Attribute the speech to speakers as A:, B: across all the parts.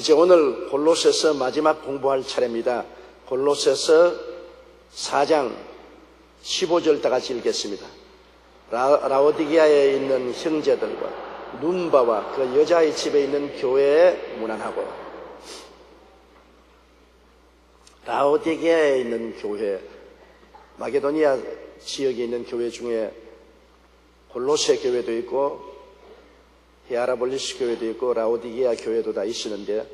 A: 이제 오늘 골로새서 마지막 공부할 차례입니다. 골로새서 4장 15절 다 같이 읽겠습니다. 라오디게아에 있는 형제들과 눈바와 그 여자의 집에 있는 교회에 문안하고. 라오디게아에 있는 교회, 마게도니아 지역에 있는 교회 중에 골로새 교회도 있고 히아라볼리스 교회도 있고 라오디게아 교회도 다 있었는데,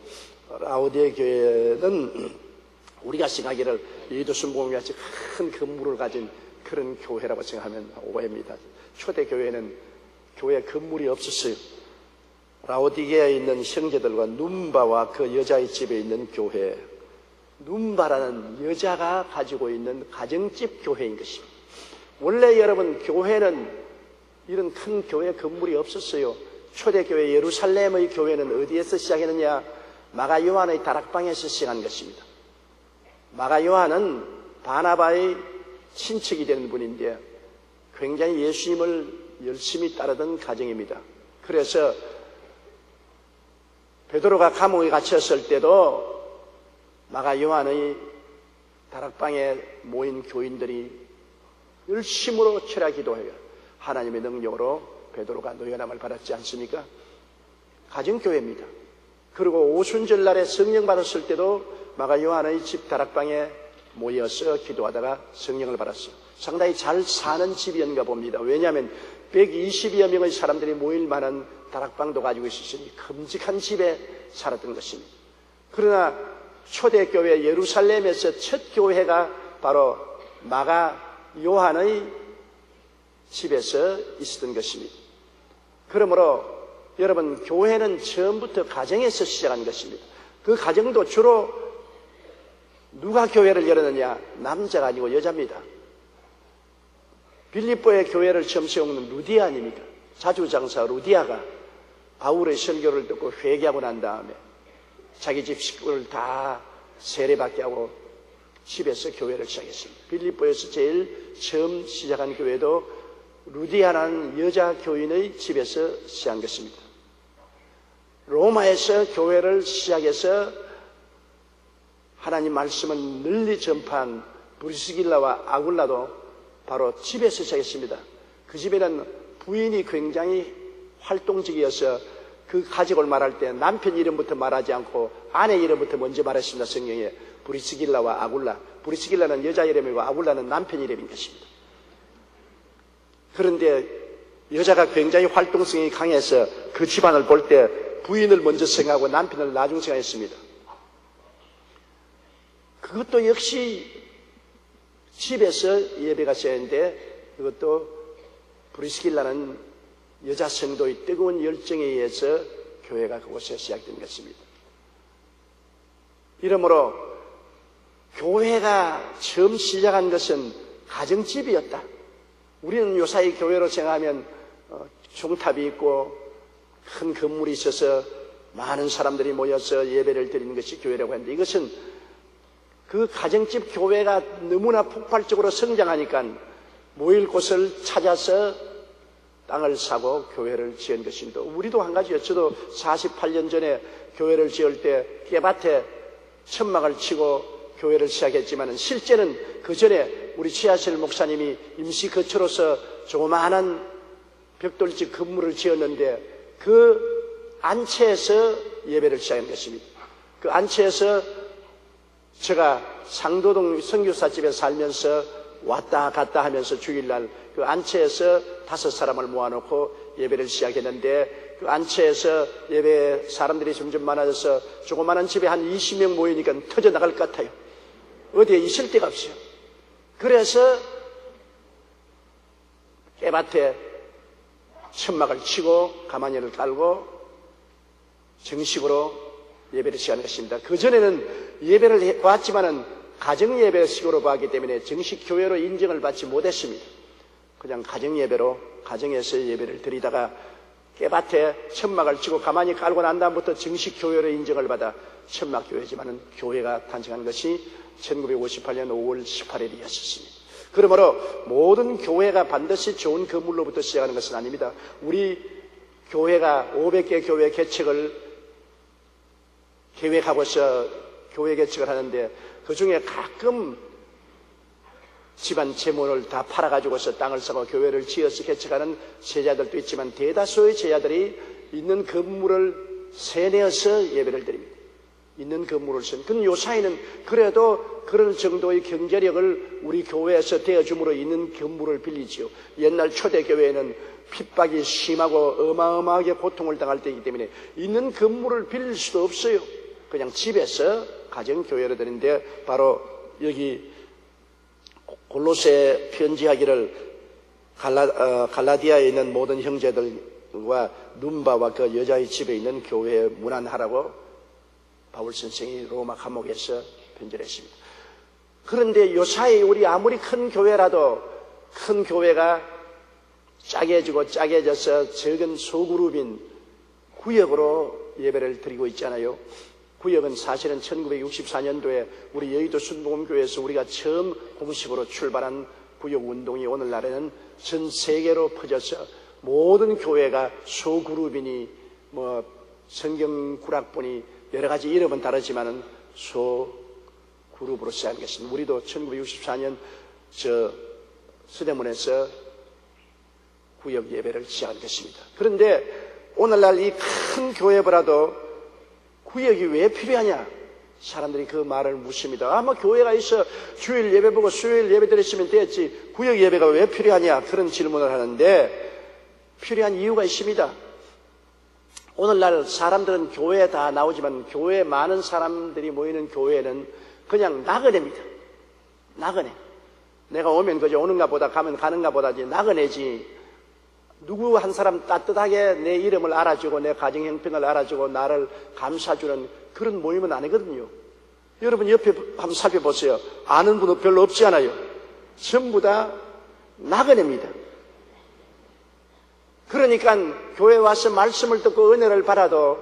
A: 라오디게아 교회는 우리가 생각하기를 여의도 순복음과 같이 큰 건물을 가진 그런 교회라고 생각하면 오해입니다. 초대 교회는 교회 건물이 없었어요. 라오디게아에 있는 형제들과 눈바와 그 여자의 집에 있는 교회. 눈바라는 여자가 가지고 있는 가정집 교회인 것입니다. 원래 여러분, 교회는 이런 큰 교회 건물이 없었어요. 초대교회 예루살렘의 교회는 어디에서 시작했느냐? 마가 요한의 다락방에서 시작한 것입니다. 마가 요한은 바나바의 친척이 되는 분인데 굉장히 예수님을 열심히 따르던 가정입니다. 그래서 베드로가 감옥에 갇혔을 때도 마가 요한의 다락방에 모인 교인들이 열심으로 철야 기도해요. 하나님의 능력으로 베드로가 노연함을 받았지 않습니까? 가정교회입니다. 그리고 오순절날에 성령 받았을 때도 마가 요한의 집 다락방에 모여서 기도하다가 성령을 받았어요. 상당히 잘 사는 집이었는가 봅니다. 왜냐하면 120여 명의 사람들이 모일 만한 다락방도 가지고 있었으니 큼직한 집에 살았던 것입니다. 그러나 초대교회 예루살렘에서 첫 교회가 바로 마가 요한의 집에서 있었던 것입니다. 그러므로 여러분, 교회는 처음부터 가정에서 시작한 것입니다. 그 가정도 주로 누가 교회를 열었느냐? 남자가 아니고 여자입니다. 빌립보의 교회를 처음 세운 루디아 아닙니까? 자주장사 루디아가 바울의 설교를 듣고 회개하고 난 다음에 자기 집 식구를 다 세례받게 하고 집에서 교회를 시작했습니다. 빌립보에서 제일 처음 시작한 교회도 루디아라는 여자 교인의 집에서 시작한 것입니다. 로마에서 교회를 시작해서 하나님 말씀을 널리 전파한 브리스길라와 아굴라도 바로 집에서 시작했습니다. 그 집에는 부인이 굉장히 활동적이어서 그 가족을 말할 때 남편 이름부터 말하지 않고 아내 이름부터 먼저 말했습니다. 성경에 브리스길라와 아굴라. 브리스길라는 여자 이름이고 아굴라는 남편 이름인 것입니다. 그런데 여자가 굉장히 활동성이 강해서 그 집안을 볼 때 부인을 먼저 생각하고 남편을 나중 생각했습니다. 그것도 역시 집에서 예배가 시작했는데 그것도 브리스길라는 여자 성도의 뜨거운 열정에 의해서 교회가 그곳에 시작된 것입니다. 이러므로 교회가 처음 시작한 것은 가정집이었다. 우리는 요사이 교회로 생각하면 종탑이 있고 큰 건물이 있어서 많은 사람들이 모여서 예배를 드리는 것이 교회라고 하는데, 이것은 그 가정집 교회가 너무나 폭발적으로 성장하니까 모일 곳을 찾아서 땅을 사고 교회를 지은 것입니다. 우리도 한 가지요. 저도 48년 전에 교회를 지을 때 깨밭에 천막을 치고 교회를 시작했지만 실제는 그 전에 우리 최하실 목사님이 임시 거처로서 조그마한 벽돌집 건물을 지었는데 그 안채에서 예배를 시작한 것입니다. 그 안채에서 제가 상도동 선교사집에 살면서 왔다 갔다 하면서 주일날 그 안채에서 5사람을 모아놓고 예배를 시작했는데, 그 안채에서 예배 사람들이 점점 많아져서 조그마한 집에 한 20명 모이니까 터져나갈 것 같아요. 어디에 있을 데가 없어요. 그래서 깨밭에 천막을 치고 가마니를 깔고 정식으로 예배를 시작한 것입니다. 그전에는 예배를 봤지만은 가정예배식으로 봤기 때문에 정식 교회로 인정을 받지 못했습니다. 그냥 가정예배로 가정에서 예배를 드리다가 깨밭에 천막을 치고 가만히 깔고 난 다음부터 정식 교회로 인정을 받아 천막교회지만은 교회가 탄생한 것이 1958년 5월 18일이었습니다. 그러므로 모든 교회가 반드시 좋은 건물로부터 시작하는 것은 아닙니다. 우리 교회가 500개 교회 개척을 계획하고서 교회 개척을 하는데 그 중에 가끔 집안 재물을 다 팔아가지고서 땅을 사고 교회를 지어서 개척하는 제자들도 있지만 대다수의 제자들이 있는 건물을 세내어서 예배를 드립니다. 있는 건물을 세내. 근데 요사이는 그래도 그런 정도의 경제력을 우리 교회에서 대어줌으로 있는 건물을 빌리지요. 옛날 초대교회에는 핍박이 심하고 어마어마하게 고통을 당할 때이기 때문에 있는 건물을 빌릴 수도 없어요. 그냥 집에서 가정교회를 드리는데 바로 여기 골로새 편지하기를 갈라디아에 있는 모든 형제들과 눈바와 그 여자의 집에 있는 교회에 문안하라고 바울 선생이 로마 감옥에서 편지를 했습니다. 그런데 요사이 우리 아무리 큰 교회라도 큰 교회가 짜게져서 적은 소그룹인 구역으로 예배를 드리고 있잖아요. 구역은 사실은 1964년도에 우리 여의도 순복음교회에서 우리가 처음 공식으로 출발한 구역 운동이 오늘날에는 전 세계로 퍼져서 모든 교회가 소그룹이니 성경구락분이 여러 가지 이름은 다르지만은 소그룹으로 시작한 것입니다. 우리도 1964년 서대문에서 구역 예배를 시작한 것입니다. 그런데 오늘날 이 큰 교회보다도 구역이 왜 필요하냐? 사람들이 그 말을 묻습니다. 아마 교회가 있어 주일 예배 보고 수요일 예배 드렸으면 됐지 구역 예배가 왜 필요하냐? 그런 질문을 하는데 필요한 이유가 있습니다. 오늘날 사람들은 교회에 다 나오지만 교회에 많은 사람들이 모이는 교회는 그냥 나그네입니다. 나그네. 내가 오면 그저 오는가 보다 가면 가는가 보다지 나그네지. 누구 한 사람 따뜻하게 내 이름을 알아주고 내 가정 형편을 알아주고 나를 감싸주는 그런 모임은 아니거든요. 여러분 옆에 한번 살펴보세요. 아는 분은 별로 없지 않아요. 전부 다 나그네입니다. 그러니까 교회 와서 말씀을 듣고 은혜를 받아도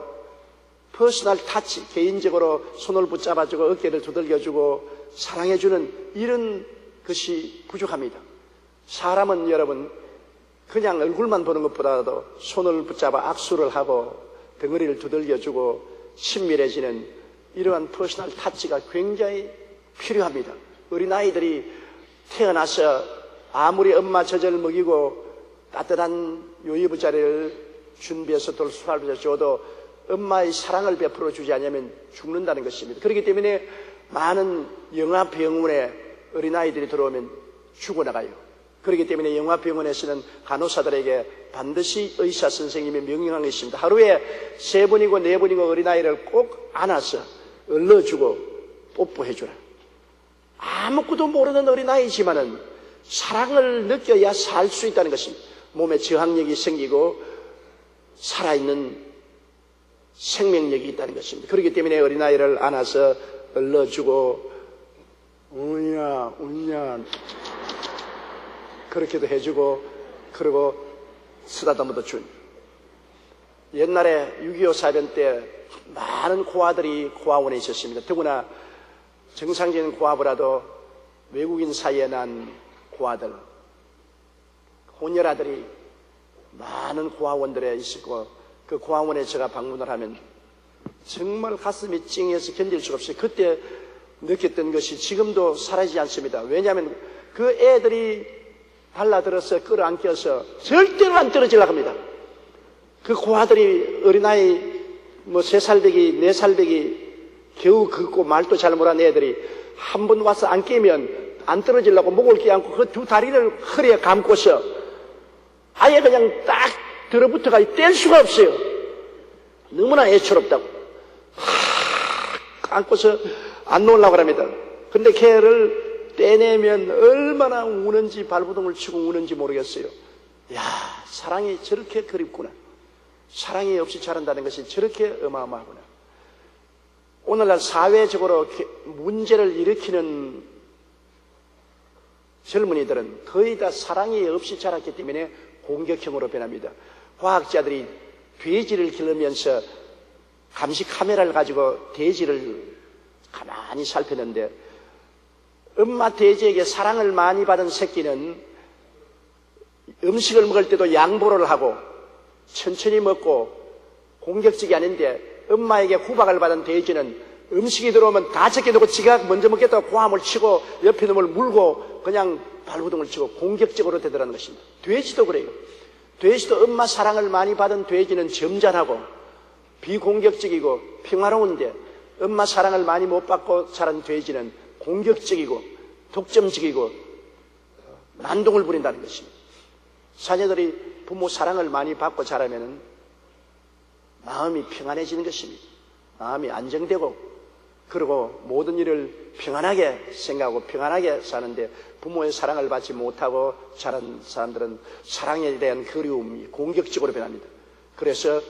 A: 퍼스널 타치, 개인적으로 손을 붙잡아주고 어깨를 두들겨주고 사랑해주는 이런 것이 부족합니다. 사람은 여러분 그냥 얼굴만 보는 것보다도 손을 붙잡아 악수를 하고 덩어리를 두들겨주고 친밀해지는 이러한 퍼스널 타치가 굉장히 필요합니다. 어린아이들이 태어나서 아무리 엄마 젖을 먹이고 따뜻한 요이부자리를 준비해서 돌수할부자 줘도 엄마의 사랑을 베풀어 주지 않으면 죽는다는 것입니다. 그렇기 때문에 많은 영아병원에 어린아이들이 들어오면 죽어나가요. 그렇기 때문에 영아병원에서는 간호사들에게 반드시 의사 선생님이 명령한 게 있습니다. 하루에 3번이고 4번이고 어린아이를 꼭 안아서 얼러주고 뽀뽀해주라. 아무것도 모르는 어린아이지만은 사랑을 느껴야 살 수 있다는 것입니다. 몸에 저항력이 생기고 살아있는 생명력이 있다는 것입니다. 그렇기 때문에 어린아이를 안아서 얼러주고 우냐 그렇게도 해주고 그리고 쓰다듬어도 준. 옛날에 6.25 사변 때 많은 고아들이 고아원에 있었습니다. 더구나 정상적인 고아보다도 외국인 사이에 난 고아들, 혼혈아들이 많은 고아원들에 있었고 그 고아원에 제가 방문을 하면 정말 가슴이 찡해서 견딜 수가 없어요. 그때 느꼈던 것이 지금도 사라지지 않습니다. 왜냐하면 그 애들이 달라들어서 끌어안겨서 절대로 안 떨어지려고 합니다. 그 고아들이 어린아이 3살배기 4살배기 겨우 걷고 말도 잘 못하는 애들이 한 번 와서 안 깨면 안 떨어지려고 목을 끼안고 그 두 다리를 허리에 감고서 아예 그냥 딱 들어붙어가 뗄 수가 없어요. 너무나 애처롭다고. 안고서 안 놓으려고 합니다. 근데 걔를 떼내면 얼마나 우는지 발부둥을 치고 우는지 모르겠어요. 야, 사랑이 저렇게 그립구나. 사랑이 없이 자란다는 것이 저렇게 어마어마하구나. 오늘날 사회적으로 문제를 일으키는 젊은이들은 거의 다 사랑이 없이 자랐기 때문에 공격형으로 변합니다. 과학자들이 돼지를 기르면서 감시 카메라를 가지고 돼지를 가만히 살폈는데 엄마 돼지에게 사랑을 많이 받은 새끼는 음식을 먹을 때도 양보를 하고 천천히 먹고 공격적이 아닌데 엄마에게 후박을 받은 돼지는 음식이 들어오면 다 제껴놓고 지가 먼저 먹겠다고 고함을 치고 옆에 놈을 물고 그냥 발부둥을 치고 공격적으로 되더라는 것입니다. 돼지도 그래요. 돼지도 엄마 사랑을 많이 받은 돼지는 점잖하고 비공격적이고 평화로운데, 엄마 사랑을 많이 못 받고 자란 돼지는 공격적이고 독점적이고 난동을 부린다는 것입니다. 자녀들이 부모 사랑을 많이 받고 자라면 마음이 평안해지는 것입니다. 마음이 안정되고, 그리고 모든 일을 평안하게 생각하고 평안하게 사는데, 부모의 사랑을 받지 못하고 자란 사람들은 사랑에 대한 그리움이 공격적으로 변합니다. 그래서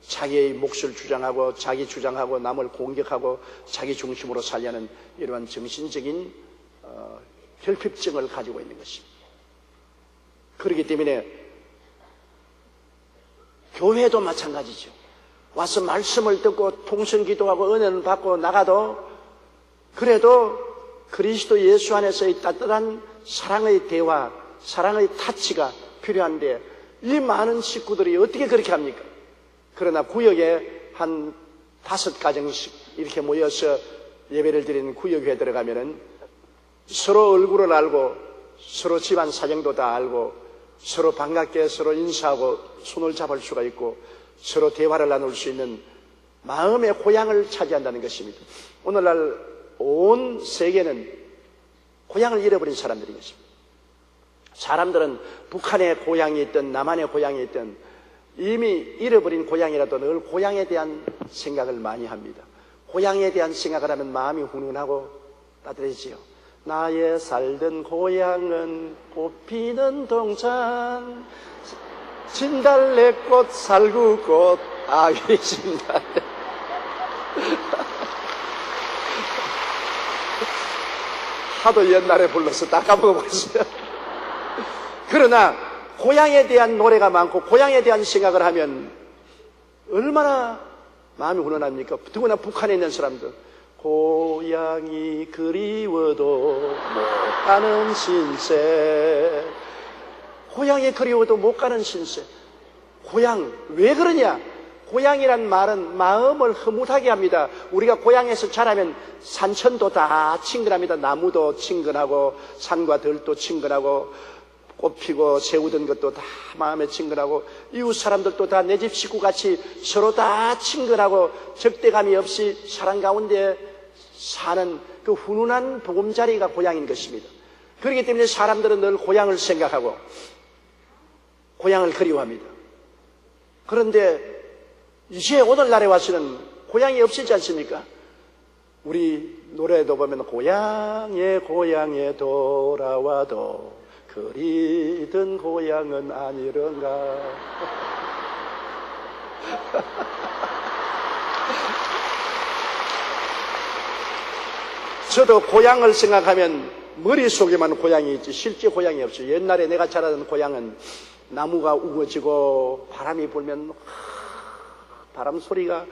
A: 자기의 몫을 주장하고 자기 주장하고 남을 공격하고 자기 중심으로 살려는 이러한 정신적인 결핍증을 가지고 있는 것입니다. 그렇기 때문에 교회도 마찬가지죠. 와서 말씀을 듣고 통성기도하고 은혜를 받고 나가도 그래도 그리스도 예수 안에서의 따뜻한 사랑의 대화, 사랑의 타치가 필요한데, 이 많은 식구들이 어떻게 그렇게 합니까? 그러나 구역에 한 5가정씩 이렇게 모여서 예배를 드리는 구역에 들어가면은 서로 얼굴을 알고 서로 집안 사정도 다 알고 서로 반갑게 서로 인사하고 손을 잡을 수가 있고 서로 대화를 나눌 수 있는 마음의 고향을 차지한다는 것입니다. 오늘날 온 세계는 고향을 잃어버린 사람들인 것입니다. 사람들은 북한의 고향이 있든 남한의 고향이 있든 이미 잃어버린 고향이라도 늘 고향에 대한 생각을 많이 합니다. 고향에 대한 생각을 하면 마음이 훈훈하고 따뜻해지요. 나의 살던 고향은 꽃피는 동산, 진달래꽃 살구꽃 아기 진달래. 하도 옛날에 불러서 다 까먹어버렸어요. 그러나 고향에 대한 노래가 많고 고향에 대한 생각을 하면 얼마나 마음이 훈훈합니까? 더구나 북한에 있는 사람들, 고향이 그리워도 못 가는 신세. 고향이 그리워도 못 가는 신세. 고향, 왜 그러냐? 고향이란 말은 마음을 흐뭇하게 합니다. 우리가 고향에서 자라면 산천도 다 친근합니다. 나무도 친근하고 산과 들도 친근하고 꽃피고 세우던 것도 다 마음에 친근하고, 이웃 사람들도 다 내 집 식구같이 서로 다 친근하고 적대감이 없이 사랑 가운데 사는 그 훈훈한 보금자리가 고향인 것입니다. 그렇기 때문에 사람들은 늘 고향을 생각하고 고향을 그리워합니다. 그런데 이제 오늘날에 와서는 고향이 없어지지 않습니까? 우리 노래도 보면 고향에 돌아와도 그리던 고향은 아니런가. 저도 고향을 생각하면 머릿속에만 고향이 있지 실제 고향이 없어요. 옛날에 내가 자라던 고향은 나무가 우거지고 바람이 불면 바람 소리가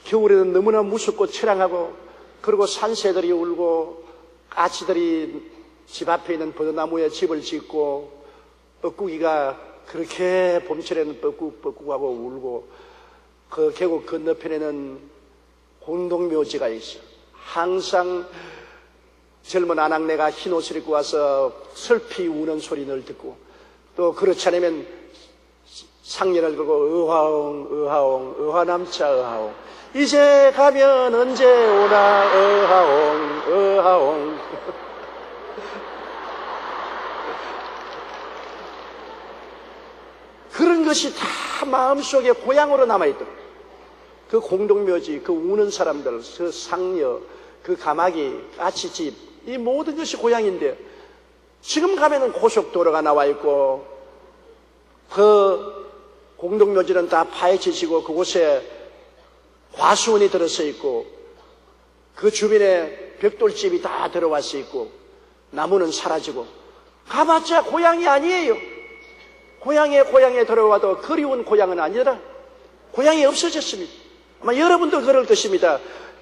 A: 겨울에는 너무나 무섭고 처량하고, 그리고 산새들이 울고 까치들이 집 앞에 있는 버드나무에 집을 짓고 뻐꾸기가 그렇게 봄철에는 뻐꾸하고 울고, 그 계곡 건너편에는 공동묘지가 있어. 항상 젊은 아낙네가 흰 옷을 입고 와서 슬피 우는 소리를 듣고, 또 그렇지 않으면 상년을 걸고 어하옹 어하남차 어하옹 이제 가면 언제 오나 어하옹 그런 것이 다 마음속에 고향으로 남아있더라고요. 그 공동묘지, 그 우는 사람들, 그 상녀, 그 가마귀, 까치집, 이 모든 것이 고향인데, 지금 가면은 고속도로가 나와 있고 그 공동묘지는 다 파헤치시고 그곳에 과수원이 들어서 있고 그 주변에 벽돌집이 다 들어와서 있고 나무는 사라지고, 가봤자 고향이 아니에요. 고향에 들어와도 그리운 고향은 아니라 고향이 없어졌습니다. 아마 여러분도 그럴 것입니다.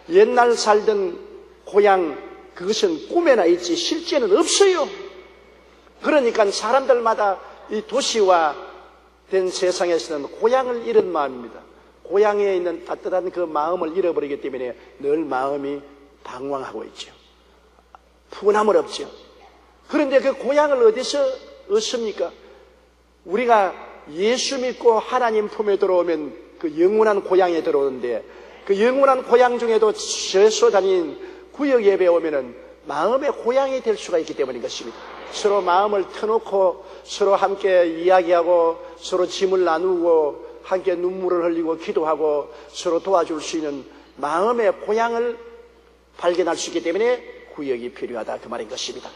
A: 옛날 살던 고향, 그것은 꿈에나 있지 실제는 없어요. 그러니까 사람들마다 이 도시화 된 세상에서는 고향을 잃은 마음입니다. 고향에 있는 따뜻한 그 마음을 잃어버리기 때문에 늘 마음이 방황하고 있죠. 푸근함을 없죠. 그런데 그 고향을 어디서 얻습니까? 우리가 예수 믿고 하나님 품에 들어오면 그 영원한 고향에 들어오는데, 그 영원한 고향 중에도 최소 단위인 구역 예배에 오면은 마음의 고향이 될 수가 있기 때문인 것입니다. 서로 마음을 터놓고 서로 함께 이야기하고 서로 짐을 나누고 함께 눈물을 흘리고 기도하고 서로 도와줄 수 있는 마음의 고향을 발견할 수 있기 때문에 구역이 필요하다, 그 말인 것입니다.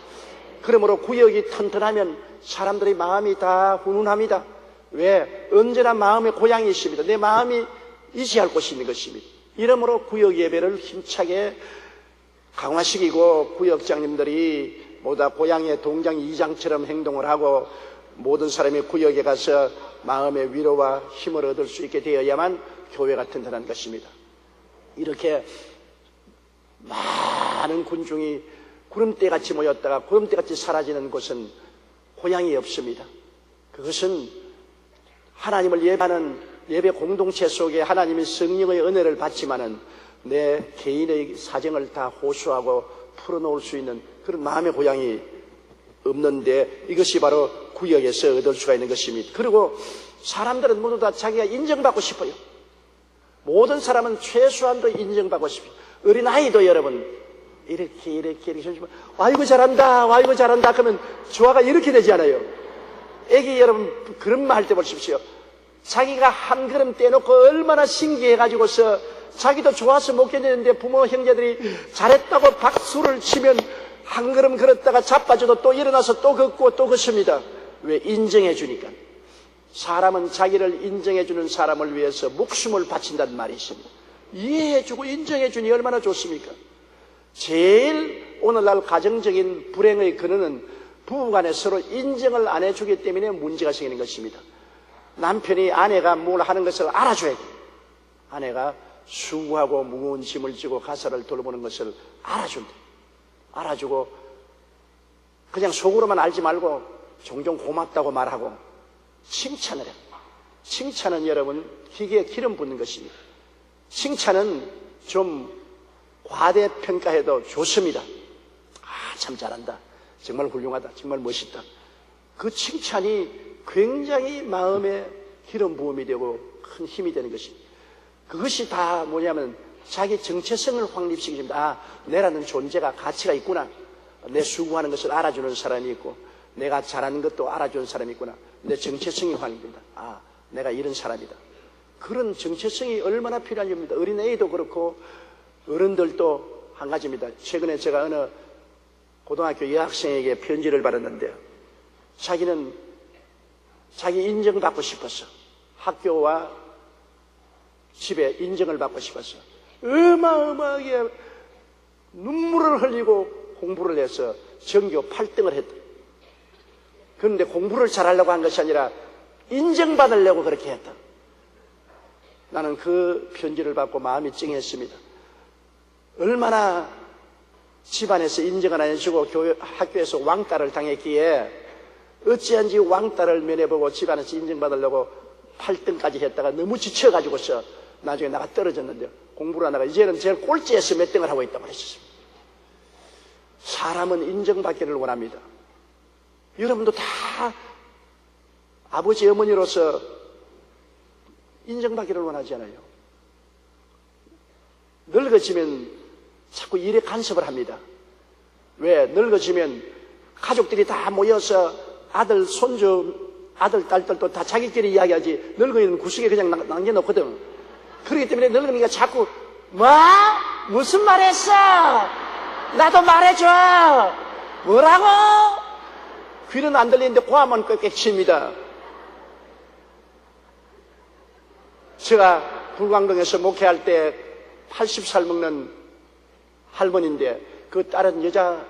A: 그러므로 구역이 튼튼하면 사람들의 마음이 다 훈훈합니다. 왜? 언제나 마음의 고향이 있습니다. 내 마음이 의지할 곳이 있는 것입니다. 이러므로 구역 예배를 힘차게 강화시키고 구역장님들이 모두 다 고향의 동장 이장처럼 행동을 하고 모든 사람이 구역에 가서 마음의 위로와 힘을 얻을 수 있게 되어야만 교회가 튼튼한 것입니다. 이렇게 많은 군중이 구름대같이 모였다가 구름대같이 사라지는 곳은 고향이 없습니다. 그것은 하나님을 예배하는 예배 공동체 속에 하나님의 성령의 은혜를 받지만은 내 개인의 사정을 다 호소하고 풀어놓을 수 있는 그런 마음의 고향이 없는데, 이것이 바로 구역에서 얻을 수가 있는 것입니다. 그리고 사람들은 모두 다 자기가 인정받고 싶어요. 모든 사람은 최소한도 인정받고 싶어요. 어린아이도 여러분 이렇게 아이고 잘한다, 아이고 잘한다 그러면 조화가 이렇게 되지 않아요. 애기 여러분 그런 말 할 때 보십시오. 자기가 한 걸음 떼놓고 얼마나 신기해가지고서 자기도 좋아서 못 견디는데 부모 형제들이 잘했다고 박수를 치면 한 걸음 걸었다가 자빠져도 또 일어나서 또 걷고 또 걷습니다. 왜? 인정해 주니까. 사람은 자기를 인정해 주는 사람을 위해서 목숨을 바친다는 말이 있습니다. 이해해 주고 인정해 주니 얼마나 좋습니까? 제일 오늘날 가정적인 불행의 근원은 부부간에 서로 인정을 안 해주기 때문에 문제가 생기는 것입니다. 남편이 아내가 뭘 하는 것을 알아줘야 돼요. 아내가 수고하고 무거운 짐을 지고 가사를 돌보는 것을 알아준대. 알아주고 그냥 속으로만 알지 말고 종종 고맙다고 말하고 칭찬을 해요. 칭찬은 여러분 기계에 기름 붓는 것입니다. 칭찬은 좀 과대평가해도 좋습니다. 아, 참 잘한다. 정말 훌륭하다. 정말 멋있다. 그 칭찬이 굉장히 마음에 기름 부음이 되고 큰 힘이 되는 것입니다. 그것이 다 뭐냐면 자기 정체성을 확립시킵니다. 아, 내라는 존재가 가치가 있구나. 내 수고하는 것을 알아주는 사람이 있고 내가 잘하는 것도 알아주는 사람이 있구나. 내 정체성이 확립됩니다. 아, 내가 이런 사람이다. 그런 정체성이 얼마나 필요한 겁니다. 어린애도 그렇고 어른들도 한 가지입니다. 최근에 제가 어느 고등학교 여학생에게 편지를 받았는데요. 자기는 자기 인정받고 싶었어. 학교와 집에 인정을 받고 싶었어. 어마어마하게 눈물을 흘리고 공부를 해서 전교 8등을 했다. 그런데 공부를 잘하려고 한 것이 아니라 인정받으려고 그렇게 했다. 나는 그 편지를 받고 마음이 찡했습니다. 얼마나 집안에서 인정을 안 해주고 학교에서 왕따를 당했기에 어찌한지 왕따를 면해보고 집안에서 인정받으려고 8등까지 했다가 너무 지쳐가지고서 나중에 나가 떨어졌는데 공부를 하다가 이제는 제일 꼴찌에서 몇 등을 하고 있다고 그랬었습니다. 사람은 인정받기를 원합니다. 여러분도 다 아버지 어머니로서 인정받기를 원하지 않아요. 늙어지면 자꾸 일에 간섭을 합니다. 왜? 늙어지면 가족들이 다 모여서 아들, 손주, 아들, 딸들도 다 자기끼리 이야기하지 늙어있는 구석에 그냥 남겨놓거든. 그렇기 때문에 늙으니까 자꾸 뭐? 무슨 말 했어? 나도 말해줘. 뭐라고? 귀는 안 들리는데 고함은 꽥꽥 칩니다. 제가 불광동에서 목회할 때 80살 먹는 할머니인데 그 딸은 여자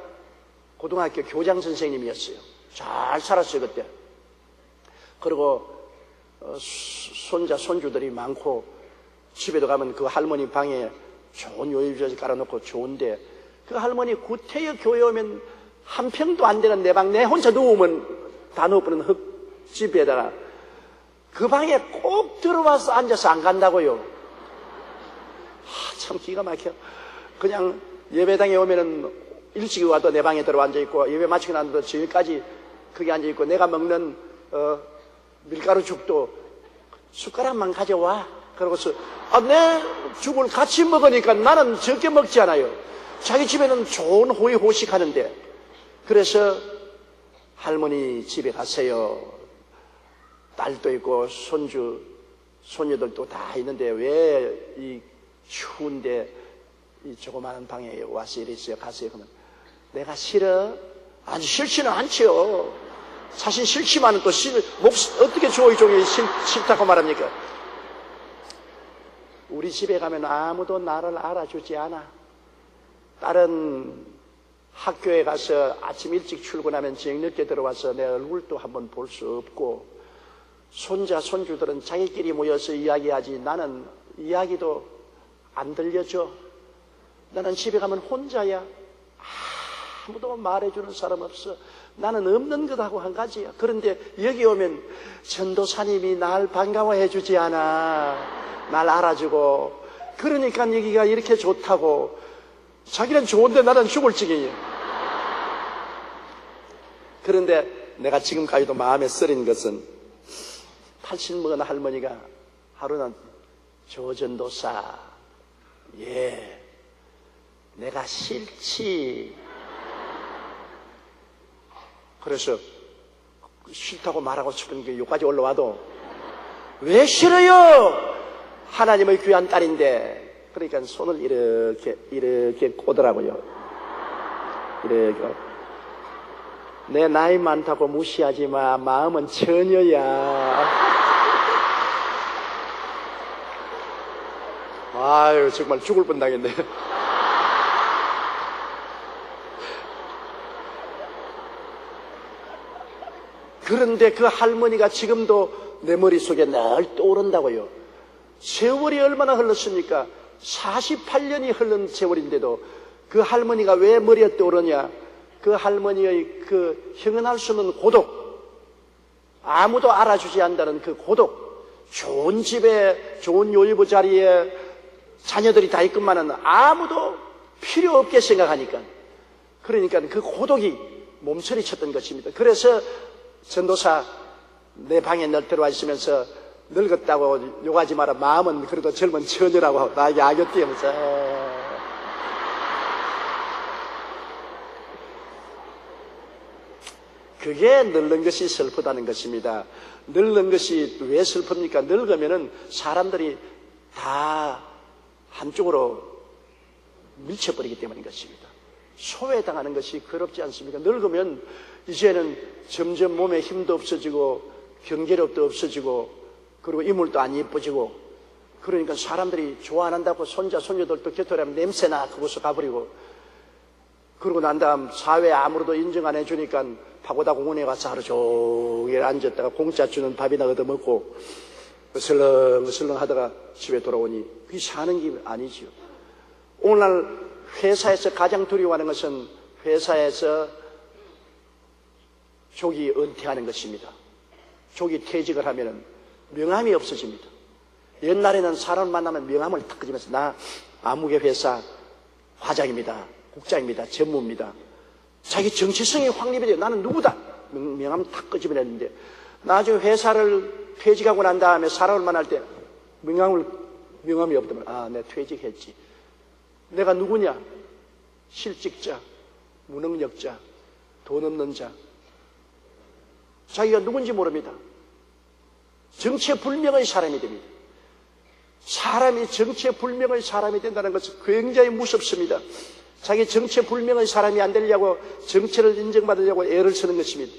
A: 고등학교 교장 선생님이었어요. 잘 살았어요 그때. 그리고 손자 손주들이 많고 집에도 가면 그 할머니 방에 좋은 요일까지 깔아놓고 좋은데 그 할머니 구태여 교회 오면 한 평도 안 되는 내 방 내 혼자 누우면 다 누워버리는 흙집에다가 그 방에 꼭 들어와서 앉아서 안 간다고요. 참 기가 막혀. 그냥 예배당에 오면은 일찍 와도 내 방에 들어와 앉아있고, 예배 마치고 나서 저기까지 거기 앉아있고, 내가 먹는 밀가루 죽도 숟가락만 가져와. 그러고서 내 죽을 같이 먹으니까 나는 적게 먹지 않아요. 자기 집에는 좋은 호의호식 하는데. 그래서 할머니 집에 가세요. 딸도 있고 손주 손녀들도 다 있는데 왜 이 추운데 이 조그마한 방에 와서 이랬어요. 가세요. 그러면 내가 싫어? 아니 싫지는 않지요. 사실 싫지만은 또 어떻게 조의 종이 싫다고 말합니까? 우리 집에 가면 아무도 나를 알아주지 않아. 딸은 학교에 가서 아침 일찍 출근하면 저녁 늦게 들어와서 내 얼굴도 한번 볼 수 없고, 손자 손주들은 자기끼리 모여서 이야기하지 나는 이야기도 안 들려줘. 나는 집에 가면 혼자야. 아무도 말해주는 사람 없어. 나는 없는 것하고 한 가지야. 그런데 여기 오면 전도사님이 날 반가워해 주지 않아. 날 알아주고. 그러니까 여기가 이렇게 좋다고. 자기는 좋은데 나는 죽을 지경이야. 그런데 내가 지금까지도 마음에 쓰린 것은 80 먹은 할머니가 하루는 조전도사, 예, 내가 싫지. 그래서 싫다고 말하고 싶은 게 여기까지 올라와도 왜 싫어요? 하나님의 귀한 딸인데. 그러니까 손을 이렇게 꼬더라고요. 이렇게. 내 나이 많다고 무시하지 마. 마음은 처녀야. 아유, 정말 죽을 뻔당했네. 그런데 그 할머니가 지금도 내 머릿속에 늘 떠오른다고요. 세월이 얼마나 흘렀습니까? 48년이 흐른 세월인데도 그 할머니가 왜 머리에 떠오르냐? 그 할머니의 그 형언할 수 없는 고독, 아무도 알아주지 않는다는 그 고독, 좋은 집에 좋은 요리부 자리에 자녀들이 다 있건만은 아무도 필요 없게 생각하니까, 그러니까 그 고독이 몸서리쳤던 것입니다. 그래서 전도사 내 방에 늘 들어와 있으면서 늙었다고 욕하지 마라. 마음은 그래도 젊은 처녀라고 나에게 악역띄우면서. 그게 늙는 것이 슬프다는 것입니다. 늙는 것이 왜 슬픕니까? 늙으면은 사람들이 다 한쪽으로 밀쳐버리기 때문인 것입니다. 소외당하는 것이 괴롭지 않습니까? 늙으면 이제는 점점 몸에 힘도 없어지고 경제력도 없어지고 그리고 인물도 안 예뻐지고, 그러니까 사람들이 좋아 안 한다고 손자 손녀들도 곁으로 하면 냄새나 그곳에 가버리고, 그러고 난 다음 사회에 아무래도 인정 안 해주니까 파고다 공원에 가서 하루 종일 앉았다가 공짜 주는 밥이나 얻어먹고 슬렁슬렁 하다가 집에 돌아오니 그게 사는 게 아니지요. 오늘날 회사에서 가장 두려워하는 것은 회사에서 조기 은퇴하는 것입니다. 조기 퇴직을 하면은 명함이 없어집니다. 옛날에는 사람을 만나면 명함을 탁 끄집어서 나 아무개 회사 과장입니다. 국장입니다. 전무입니다. 자기 정체성이 확립이 돼요. 나는 누구다. 명함 탁 끄집어냈는데 나중에 회사를 퇴직하고 난 다음에 사람을 만날 때 명함이 없다면 아, 내가 퇴직했지. 내가 누구냐? 실직자, 무능력자, 돈 없는 자. 자기가 누군지 모릅니다. 정체불명의 사람이 됩니다. 사람이 정체불명의 사람이 된다는 것은 굉장히 무섭습니다. 자기 정체불명의 사람이 안 되려고 정체를 인정받으려고 애를 쓰는 것입니다.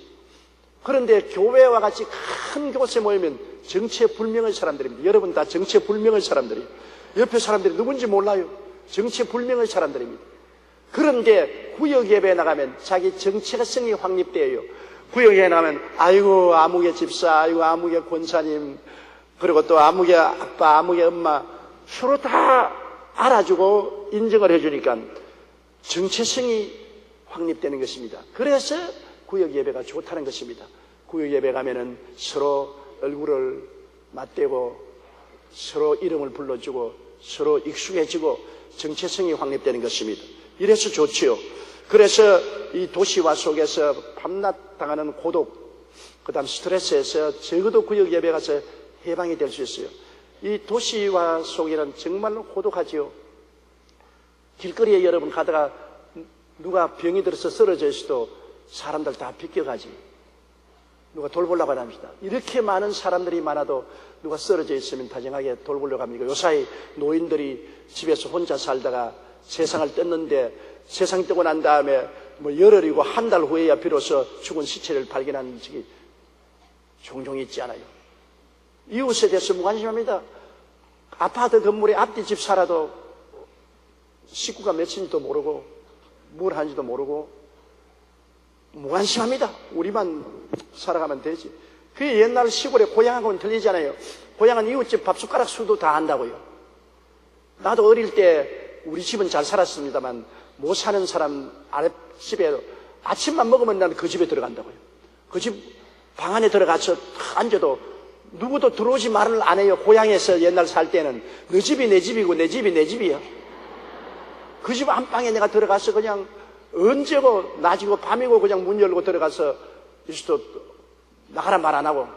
A: 그런데 교회와 같이 큰 곳에 모이면 정체불명의 사람들입니다. 여러분 다 정체불명의 사람들이에요. 옆에 사람들이 누군지 몰라요. 정체불명의 사람들입니다. 그런데 구역예배에 나가면 자기 정체성이 확립되어요. 구역에 나가면 아이고 아무개 집사, 아이고 아무개 권사님, 그리고 또 아무개 아빠, 아무개 엄마 서로 다 알아주고 인정을 해주니까 정체성이 확립되는 것입니다. 그래서 구역예배가 좋다는 것입니다. 구역예배 가면은 서로 얼굴을 맞대고 서로 이름을 불러주고 서로 익숙해지고 정체성이 확립되는 것입니다. 이래서 좋지요. 그래서 이 도시화 속에서 밤낮 당하는 고독, 그 다음 스트레스에서 적어도 구역 예배 가서 해방이 될 수 있어요. 이 도시화 속에는 정말로 고독하지요. 길거리에 여러분 가다가 누가 병이 들어서 쓰러져 있어도 사람들 다 비껴가지. 누가 돌보려고 합니다. 이렇게 많은 사람들이 많아도 누가 쓰러져 있으면 다정하게 돌보려고 합니다. 요사이 노인들이 집에서 혼자 살다가 세상을 떴는데 세상 뜨고 난 다음에 뭐 열흘이고 한 달 후에야 비로소 죽은 시체를 발견하는 적이 종종 있지 않아요. 이웃에 대해서 무관심합니다. 아파트 건물에 앞뒤 집 살아도 식구가 몇인지도 모르고 뭘 하는지도 모르고 무관심합니다. 우리만 살아가면 되지. 그게 옛날 시골에 고향하고는 틀리잖아요. 고향은 이웃집 밥숟가락 수도 다 안다고요. 나도 어릴 때 우리 집은 잘 살았습니다만 못 사는 사람 아랫집에 아침만 먹으면 나는 그 집에 들어간다고요. 그 집 방 안에 들어가서 앉아도 누구도 들어오지 말을 안 해요. 고향에서 옛날 살 때는 너 집이 내 집이고 내 집이 내 집이야. 그 집 안방에 내가 들어가서 그냥 언제고 낮이고 밤이고 그냥 문 열고 들어가서 있어도 나가라 말 안 하고.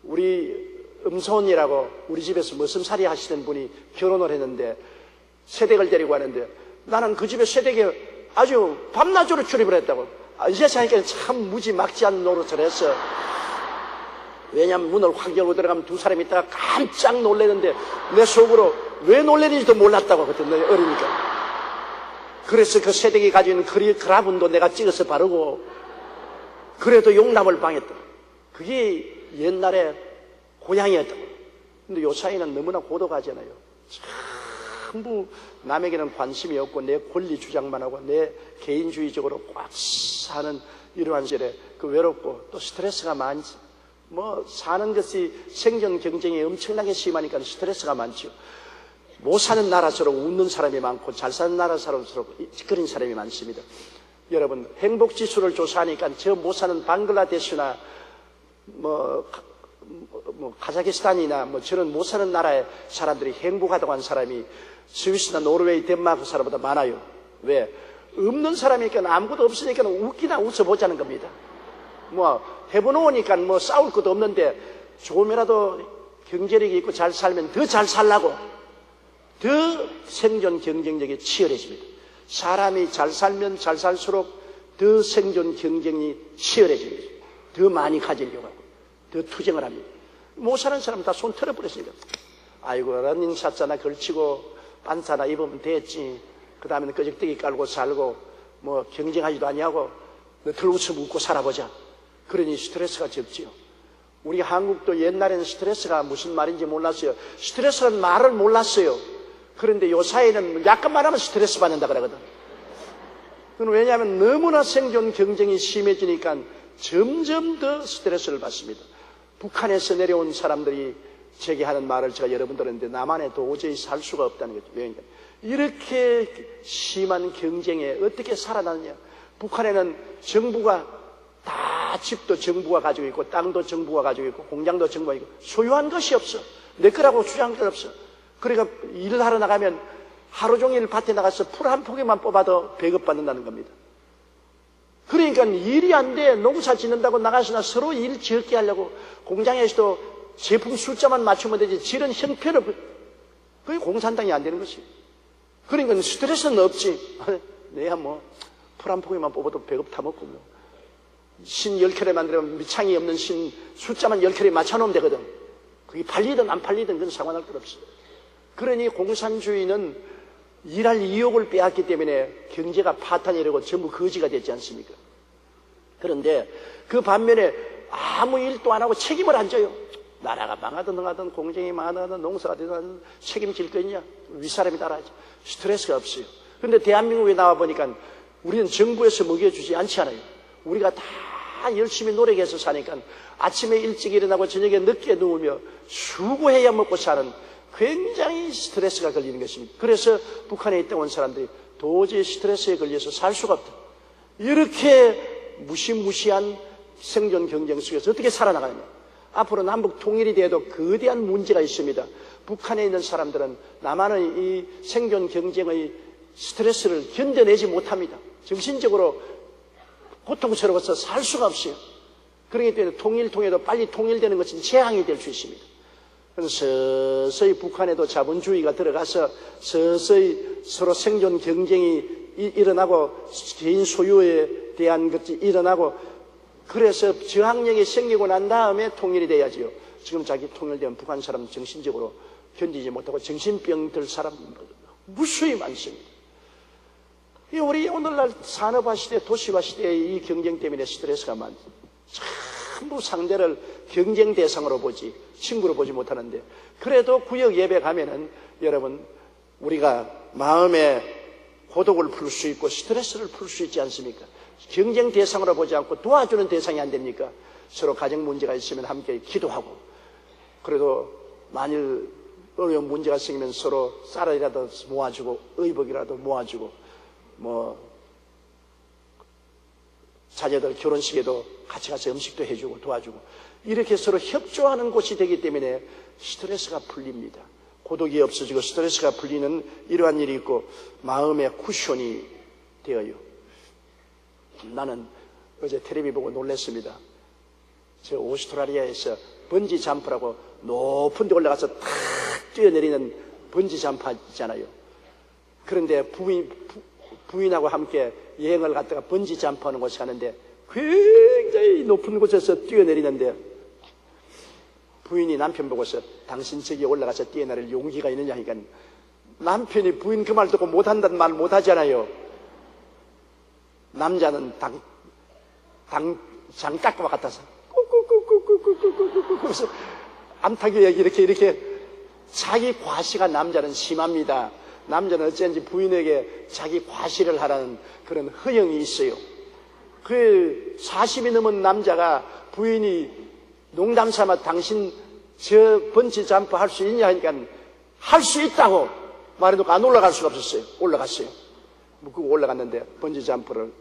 A: 우리 음소언니라고 우리 집에서 머슴살이 하시던 분이 결혼을 했는데 새댁을 데리고 왔는데 나는 그 집에 새댁에 아주 밤낮으로 출입을 했다고. 이제 생각하니까 참 무지막지한 노릇을 했어. 왜냐하면 문을 확 열고 들어가면 두 사람이 있다가 깜짝 놀라는데 내 속으로 왜 놀라는지도 몰랐다고 그때 어리니까. 그래서 그 새댁이 가지고 있는 그라분도 내가 찍어서 바르고 그래도 용남을 방했다. 그게 옛날에 고향이었다고. 근데 요사이는 너무나 고독하잖아요. 전부 남에게는 관심이 없고 내 권리 주장만 하고 내 개인주의적으로 꽉 사는 이러한 시절에 그 외롭고 또 스트레스가 많지. 뭐 사는 것이 생존 경쟁이 엄청나게 심하니까 스트레스가 많죠. 못 사는 나라처럼 웃는 사람이 많고 잘 사는 나라처럼 찌끄린 사람이 많습니다. 여러분 행복지수를 조사하니까 저 못 사는 방글라데시나 카자흐스탄이나 저런 못 사는 나라의 사람들이 행복하다고 하는 사람이 스위스나 노르웨이, 덴마크 사람보다 많아요. 왜? 없는 사람이니까 아무것도 없으니까 웃기나 웃어보자는 겁니다. 해보놓으니까 싸울 것도 없는데 조금이라도 경제력이 있고 잘 살면 더 잘 살라고 더 생존 경쟁력이 치열해집니다. 사람이 잘 살면 잘 살수록 더 생존 경쟁이 치열해집니다. 더 많이 가지려고 하고 더 투쟁을 합니다. 못 사는 사람은 다 손 털어버렸으니까 아이고 러닝샷자나 걸치고 반사나 입으면 됐지. 그 다음에는 끄적대기 깔고 살고 경쟁하지도 아니하고 너덜 웃으면 웃고 살아보자. 그러니 스트레스가 적지요. 우리 한국도 옛날에는 스트레스가 무슨 말인지 몰랐어요. 스트레스라는 말을 몰랐어요. 그런데 요사이는 약간만 하면 스트레스 받는다 그러거든. 그건 왜냐하면 너무나 생존 경쟁이 심해지니까 점점 더 스트레스를 받습니다. 북한에서 내려온 사람들이 제게 하는 말을 제가 여러분들한테 남한에 도저히 살 수가 없다는 거죠. 왜냐하면 이렇게 심한 경쟁에 어떻게 살아나느냐. 북한에는 정부가 다 집도 정부가 가지고 있고 땅도 정부가 가지고 있고 공장도 정부가 있고 소유한 것이 없어. 내 거라고 주장한 것 없어. 그러니까 일을 하러 나가면 하루 종일 밭에 나가서 풀 한 포기만 뽑아도 배급받는다는 겁니다. 그러니까 일이 안 돼. 농사 짓는다고 나가서나 서로 일 적게 하려고 공장에서도 제품 숫자만 맞추면 되지 질은 형편없. 그게 공산당이 안 되는 것이. 그러니까 스트레스는 없지. 내가 풀 한 포기만 뽑아도 배급 다 먹고 신 10켤레 만들면 밑창이 없는 신 숫자만 10켤레 맞춰놓으면 되거든. 그게 팔리든 안 팔리든 그건 상관할 것 없어. 그러니 공산주의는 일할 이욕을 빼앗기 때문에 경제가 파탄이 되고 전부 거지가 됐지 않습니까? 그런데 그 반면에 아무 일도 안 하고 책임을 안 져요. 나라가 망하든 흥하든 공정이 망하든 농사가 되든 책임질 거 있냐? 윗사람이 따라하지. 스트레스가 없어요. 그런데 대한민국에 나와 보니까 우리는 정부에서 먹여주지 않지 않아요. 우리가 다 열심히 노력해서 사니까 아침에 일찍 일어나고 저녁에 늦게 누우며 수고해야 먹고 사는 굉장히 스트레스가 걸리는 것입니다. 그래서 북한에 있다 온 사람들이 도저히 스트레스에 걸려서 살 수가 없다. 이렇게 무시무시한 생존 경쟁 속에서 어떻게 살아나가느냐. 앞으로 남북 통일이 돼도 거대한 문제가 있습니다. 북한에 있는 사람들은 남한의 이 생존 경쟁의 스트레스를 견뎌내지 못합니다. 정신적으로 고통스러워서 살 수가 없어요. 그렇기 때문에 통일도 빨리 통일되는 것은 재앙이 될 수 있습니다. 그래서 서서히 북한에도 자본주의가 들어가서 서서히 서로 생존 경쟁이 일어나고 개인 소유에 대한 것이 일어나고 그래서 저항력이 생기고 난 다음에 통일이 돼야지요. 지금 자기 통일되면 북한 사람 정신적으로 견디지 못하고 정신병 들 사람 무수히 많습니다. 우리 오늘날 산업화 시대, 도시화 시대의 이 경쟁 때문에 스트레스가 많습니다. 전부 상대를 경쟁 대상으로 보지 친구로 보지 못하는데 그래도 구역 예배 가면은 여러분 우리가 마음의 고독을 풀 수 있고 스트레스를 풀 수 있지 않습니까? 경쟁 대상으로 보지 않고 도와주는 대상이 안 됩니까? 서로 가정 문제가 있으면 함께 기도하고 그래도 만일 어려운 문제가 생기면 서로 쌀이라도 모아주고 의복이라도 모아주고 자녀들 결혼식에도 같이 가서 음식도 해주고 도와주고 이렇게 서로 협조하는 곳이 되기 때문에 스트레스가 풀립니다. 고독이 없어지고 스트레스가 풀리는 이러한 일이 있고 마음의 쿠션이 되어요. 나는 어제 텔레비 보고 놀랐습니다. 저 오스트라리아에서 번지 점프라고 높은 데 올라가서 탁 뛰어내리는 번지 점프 있잖아요. 그런데 부인하고 함께 여행을 갔다가 번지 점프하는 곳에 가는데 굉장히 높은 곳에서 뛰어내리는데 부인이 남편 보고서 당신 저기 올라가서 뛰어내릴 용기가 있느냐 하니까 남편이 부인 그 말 듣고 못한다는 말 못하잖아요. 남자는 장딱과 같아서 꾹꾹꾹꾹꾹꾹꾹꾹꾹 그래서 암탉이 이렇게 자기 과시가 남자는 심합니다. 남자는 어쩐지 부인에게 자기 과시를 하라는 그런 허영이 있어요. 그 40이 넘은 남자가 부인이 농담 삼아 당신 저 번지 점프 할 수 있냐 하니까 할 수 있다고 말해놓고 안 올라갈 수가 없었어요. 올라갔어요. 그거 올라갔는데 번지 점프를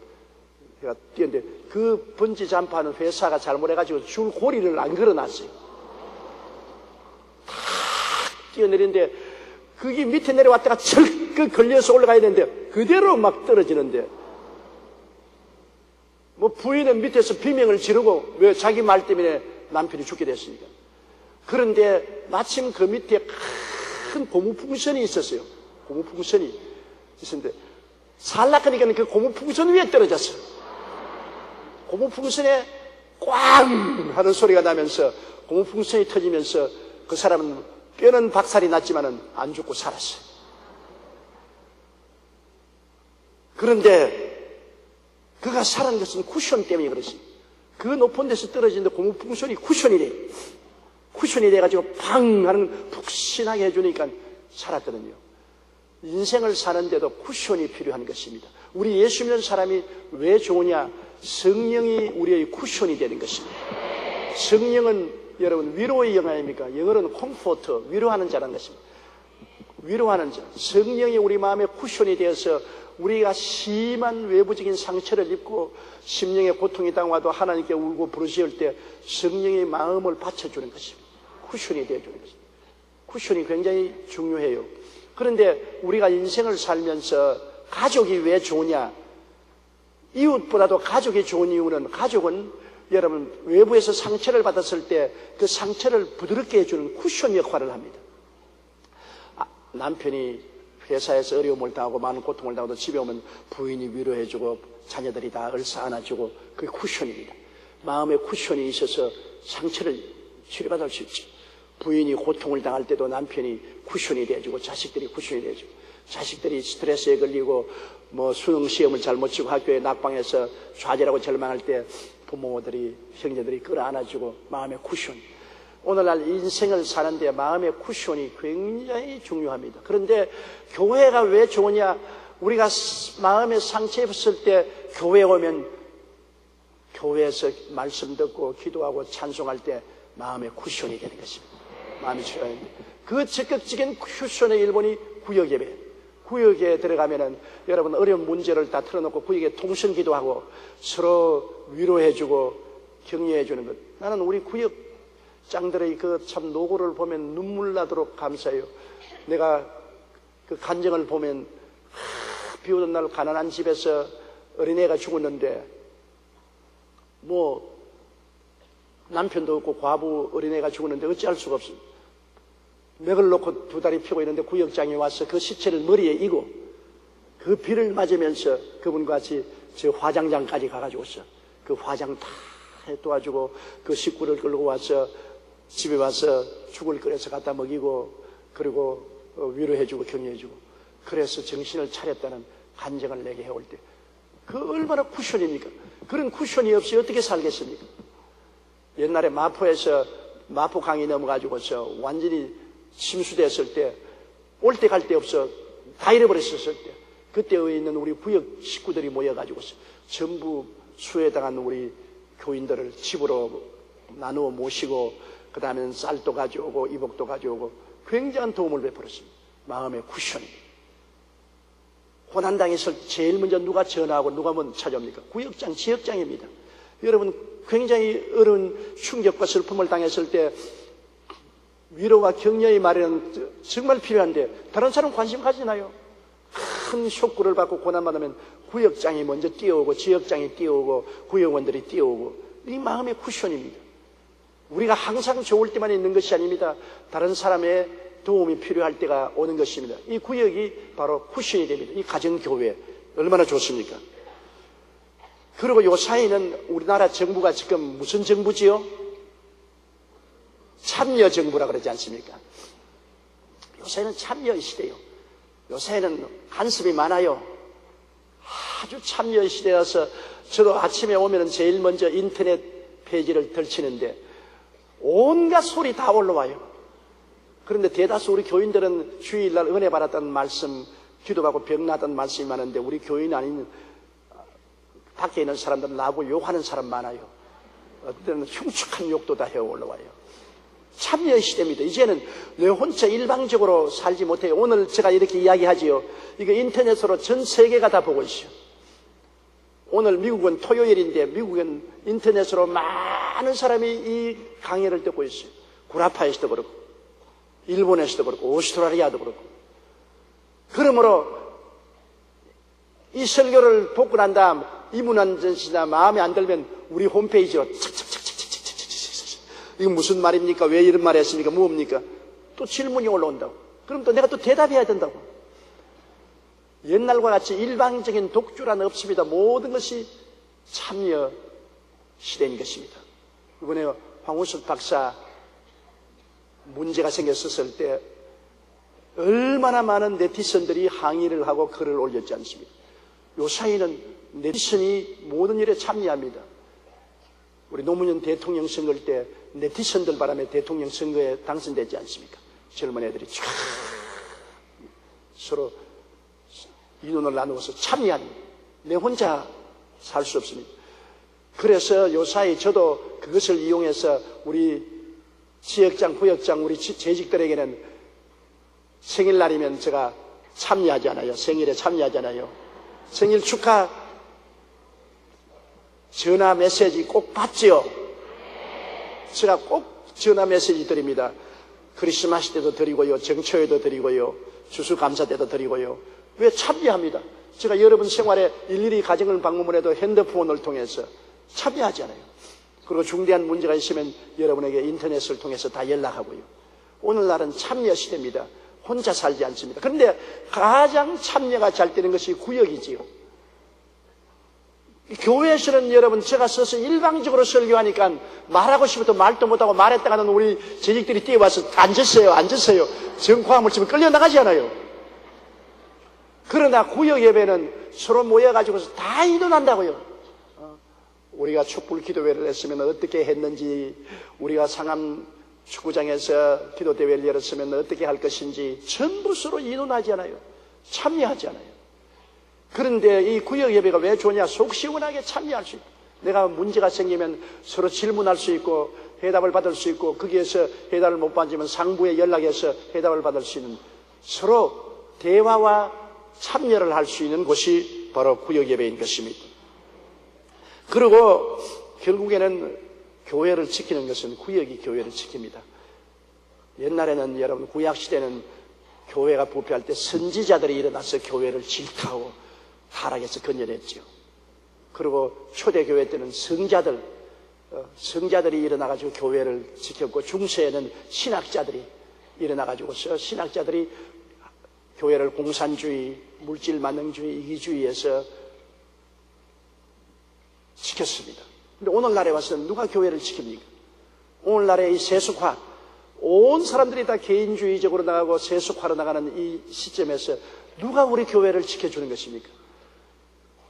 A: 제가 뛰었는데 그 번지 점프하는 회사가 잘못해가지고 줄 고리를 안 걸어놨어요. 탁 뛰어내리는데 그게 밑에 내려왔다가 철컥 걸려서 올라가야 되는데 그대로 막 떨어지는데 부인은 밑에서 비명을 지르고 왜 자기 말 때문에 남편이 죽게 됐으니까. 그런데 마침 그 밑에 큰 고무풍선이 있었어요. 고무풍선이 있었는데 살락하니까 그 고무풍선 위에 떨어졌어요. 고무풍선에 꽝 하는 소리가 나면서 고무풍선이 터지면서 그 사람은 뼈는 박살이 났지만은 안 죽고 살았어요. 그런데 그가 살은 것은 쿠션 때문에 그렇습니다. 그 높은 데서 떨어지는데 고무풍선이 쿠션이 돼가지고 팡 하는 푹신하게 해주니까 살았거든요. 인생을 사는데도 쿠션이 필요한 것입니다. 우리 예수 믿는 사람이 왜 좋으냐? 성령이 우리의 쿠션이 되는 것입니다. 성령은 여러분 위로의 영 아닙니까? 영어로는 컴포트, 위로하는 자라는 것입니다. 위로하는 자. 성령이 우리 마음에 쿠션이 되어서 우리가 심한 외부적인 상처를 입고 심령의 고통이 당와도 하나님께 울고 부르짖을 때 성령의 마음을 받쳐주는 것입니다. 쿠션이 되어주는 것입니다. 쿠션이 굉장히 중요해요. 그런데 우리가 인생을 살면서 가족이 왜 좋으냐? 이웃보다도 가족이 좋은 이유는 가족은 여러분 외부에서 상처를 받았을 때 그 상처를 부드럽게 해주는 쿠션 역할을 합니다. 남편이 회사에서 어려움을 당하고 많은 고통을 당하도 집에 오면 부인이 위로해주고 자녀들이 다 얼싸 안아주고 그게 쿠션입니다. 마음에 쿠션이 있어서 상처를 치료받을 수 있죠. 부인이 고통을 당할 때도 남편이 쿠션이 돼주고 자식들이 쿠션이 돼주고 자식들이 스트레스에 걸리고 수능 시험을 잘못 치고 학교에 낙방해서 좌절하고 절망할 때 부모들이 형제들이 끌어안아주고 마음의 쿠션. 오늘날 인생을 사는데 마음의 쿠션이 굉장히 중요합니다. 그런데 교회가 왜 좋으냐? 우리가 마음에 상처 입었을 때 교회에 오면 교회에서 말씀 듣고 기도하고 찬송할 때 마음의 쿠션이 되는 것입니다. 마음이 추가합니다. 그 적극적인 쿠션의 일본이 구역예배. 구역에 들어가면은 여러분 어려운 문제를 다 털어놓고 구역에 통성기도하고 서로 위로해주고 격려해주는 것. 나는 우리 구역 직장들의 그 참 노고를 보면 눈물 나도록 감사해요. 내가 그 간증을 보면 비 오는 날 가난한 집에서 어린애가 죽었는데 뭐 남편도 없고 과부 어린애가 죽었는데 어찌할 수가 없어요. 맥을 놓고 두 다리 펴고 있는데 구역장이 와서 그 시체를 머리에 이고 그 비를 맞으면서 그분과 같이 저 화장장까지 가가지고서 그 화장 다 도와주고 그 식구를 끌고 와서 집에 와서 죽을 끓여서 갖다 먹이고 그리고 위로해주고 격려해주고 그래서 정신을 차렸다는 간증을 내게 해올 때 그 얼마나 쿠션입니까? 그런 쿠션이 없이 어떻게 살겠습니까? 옛날에 마포에서 마포 강이 넘어가지고서 완전히 침수됐을 때 올 때 갈 데 없어 다 잃어버렸었을 때 그때에 있는 우리 구역 식구들이 모여가지고서 전부 수해당한 우리 교인들을 집으로 나누어 모시고 그 다음에는 쌀도 가져오고 이복도 가져오고 굉장한 도움을 베풀었습니다. 마음의 쿠션입니다. 고난당했을 때 제일 먼저 누가 전화하고 누가 먼저 찾아옵니까? 구역장, 지역장입니다. 여러분 굉장히 어려운 충격과 슬픔을 당했을 때 위로와 격려의 말은 정말 필요한데 다른 사람 관심 가지나요? 큰 쇼크를 받고 고난받으면 구역장이 먼저 뛰어오고 지역장이 뛰어오고 구역원들이 뛰어오고 이 마음의 쿠션입니다. 우리가 항상 좋을 때만 있는 것이 아닙니다. 다른 사람의 도움이 필요할 때가 오는 것입니다. 이 구역이 바로 쿠션이 됩니다. 이 가정교회 얼마나 좋습니까? 그리고 요 사이는 우리나라 정부가 지금 무슨 정부지요? 참여정부라 그러지 않습니까? 요새는 참여 시대요. 요새는 간섭이 많아요. 아주 참여 시대여서 저도 아침에 오면은 제일 먼저 인터넷 페이지를 덜치는데 온갖 소리 다 올라와요. 그런데 대다수 우리 교인들은 주일날 은혜 받았다는 말씀, 기도받고 병나다는 말씀이 많은데 우리 교인 아닌 밖에 있는 사람들은 나보고 욕하는 사람 많아요. 어떤 때는 흉측한 욕도 다 해어 올라와요. 참여 시대입니다. 이제는 내 혼자 일방적으로 살지 못해요. 오늘 제가 이렇게 이야기하지요. 이거 인터넷으로 전 세계가 다 보고 있어요. 오늘 미국은 토요일인데 미국은 인터넷으로 많은 사람이 이 강의를 듣고 있어요. 구라파에서도 그렇고 일본에서도 그렇고 오스트라리아도 그렇고 그러므로 이 설교를 듣고 난 다음 이문안전시나 마음에 안 들면 우리 홈페이지로 착착착착착착착착 이거 무슨 말입니까? 왜 이런 말 했습니까? 뭡니까? 또 질문이 올라온다고. 그럼 또 내가 또 대답해야 된다고. 옛날과 같이 일방적인 독주란 없습니다. 모든 것이 참여 시대인 것입니다. 이번에 황우석 박사 문제가 생겼었을 때 얼마나 많은 네티즌들이 항의를 하고 글을 올렸지 않습니까? 요 사이는 네티즌이 모든 일에 참여합니다. 우리 노무현 대통령 선거 때 네티즌들 바람에 대통령 선거에 당선되지 않습니까? 젊은 애들이 쫙 서로 인원을 나누어서 참여합니다. 내 혼자 살 수 없습니다. 그래서 요 사이 저도 그것을 이용해서 우리 지역장, 구역장, 우리 재직들에게는 생일날이면 제가 참여하잖아요. 생일에 참여하잖아요. 생일 축하 전화 메시지 꼭 받지요. 제가 꼭 전화 메시지 드립니다. 크리스마스 때도 드리고요. 정초에도 드리고요. 추수감사 때도 드리고요. 왜 참여합니다. 제가 여러분 생활에 일일이 가정을 방문해도 핸드폰을 통해서 참여하잖아요. 그리고 중대한 문제가 있으면 여러분에게 인터넷을 통해서 다 연락하고요. 오늘날은 참여 시대입니다. 혼자 살지 않습니다. 그런데 가장 참여가 잘 되는 것이 구역이지요. 교회에서는 여러분 제가 서서 일방적으로 설교하니까 말하고 싶어도 말도 못하고 말했다가는 우리 재직들이 뛰어와서 앉으세요. 정화음을 치면 끌려나가지 않아요. 그러나 구역 예배는 서로 모여가지고서 다 인원한다고요. 우리가 촛불 기도회를 했으면 어떻게 했는지, 우리가 상암 축구장에서 기도대회를 열었으면 어떻게 할 것인지 전부 서로 인원하지 않아요. 참여하지 않아요. 그런데 이 구역 예배가 왜 좋냐? 속 시원하게 참여할 수 있고, 내가 문제가 생기면 서로 질문할 수 있고 해답을 받을 수 있고, 거기에서 해답을 못 받으면 상부에 연락해서 해답을 받을 수 있는, 서로 대화와 참여를 할 수 있는 곳이 바로 구역 예배인 것입니다. 그리고 결국에는 교회를 지키는 것은 구역이 교회를 지킵니다. 옛날에는 여러분 구약시대는 교회가 부패할 때 선지자들이 일어나서 교회를 질타하고 타락해서 건져냈죠. 그리고 초대교회 때는 성자들이 일어나가지고 교회를 지켰고, 중세에는 신학자들이 일어나가지고서 신학자들이 교회를 공산주의, 물질 만능주의, 이기주의에서 지켰습니다. 근데 오늘날에 와서는 누가 교회를 지킵니까? 오늘날의 이 세속화, 온 사람들이 다 개인주의적으로 나가고 세속화로 나가는 이 시점에서 누가 우리 교회를 지켜주는 것입니까?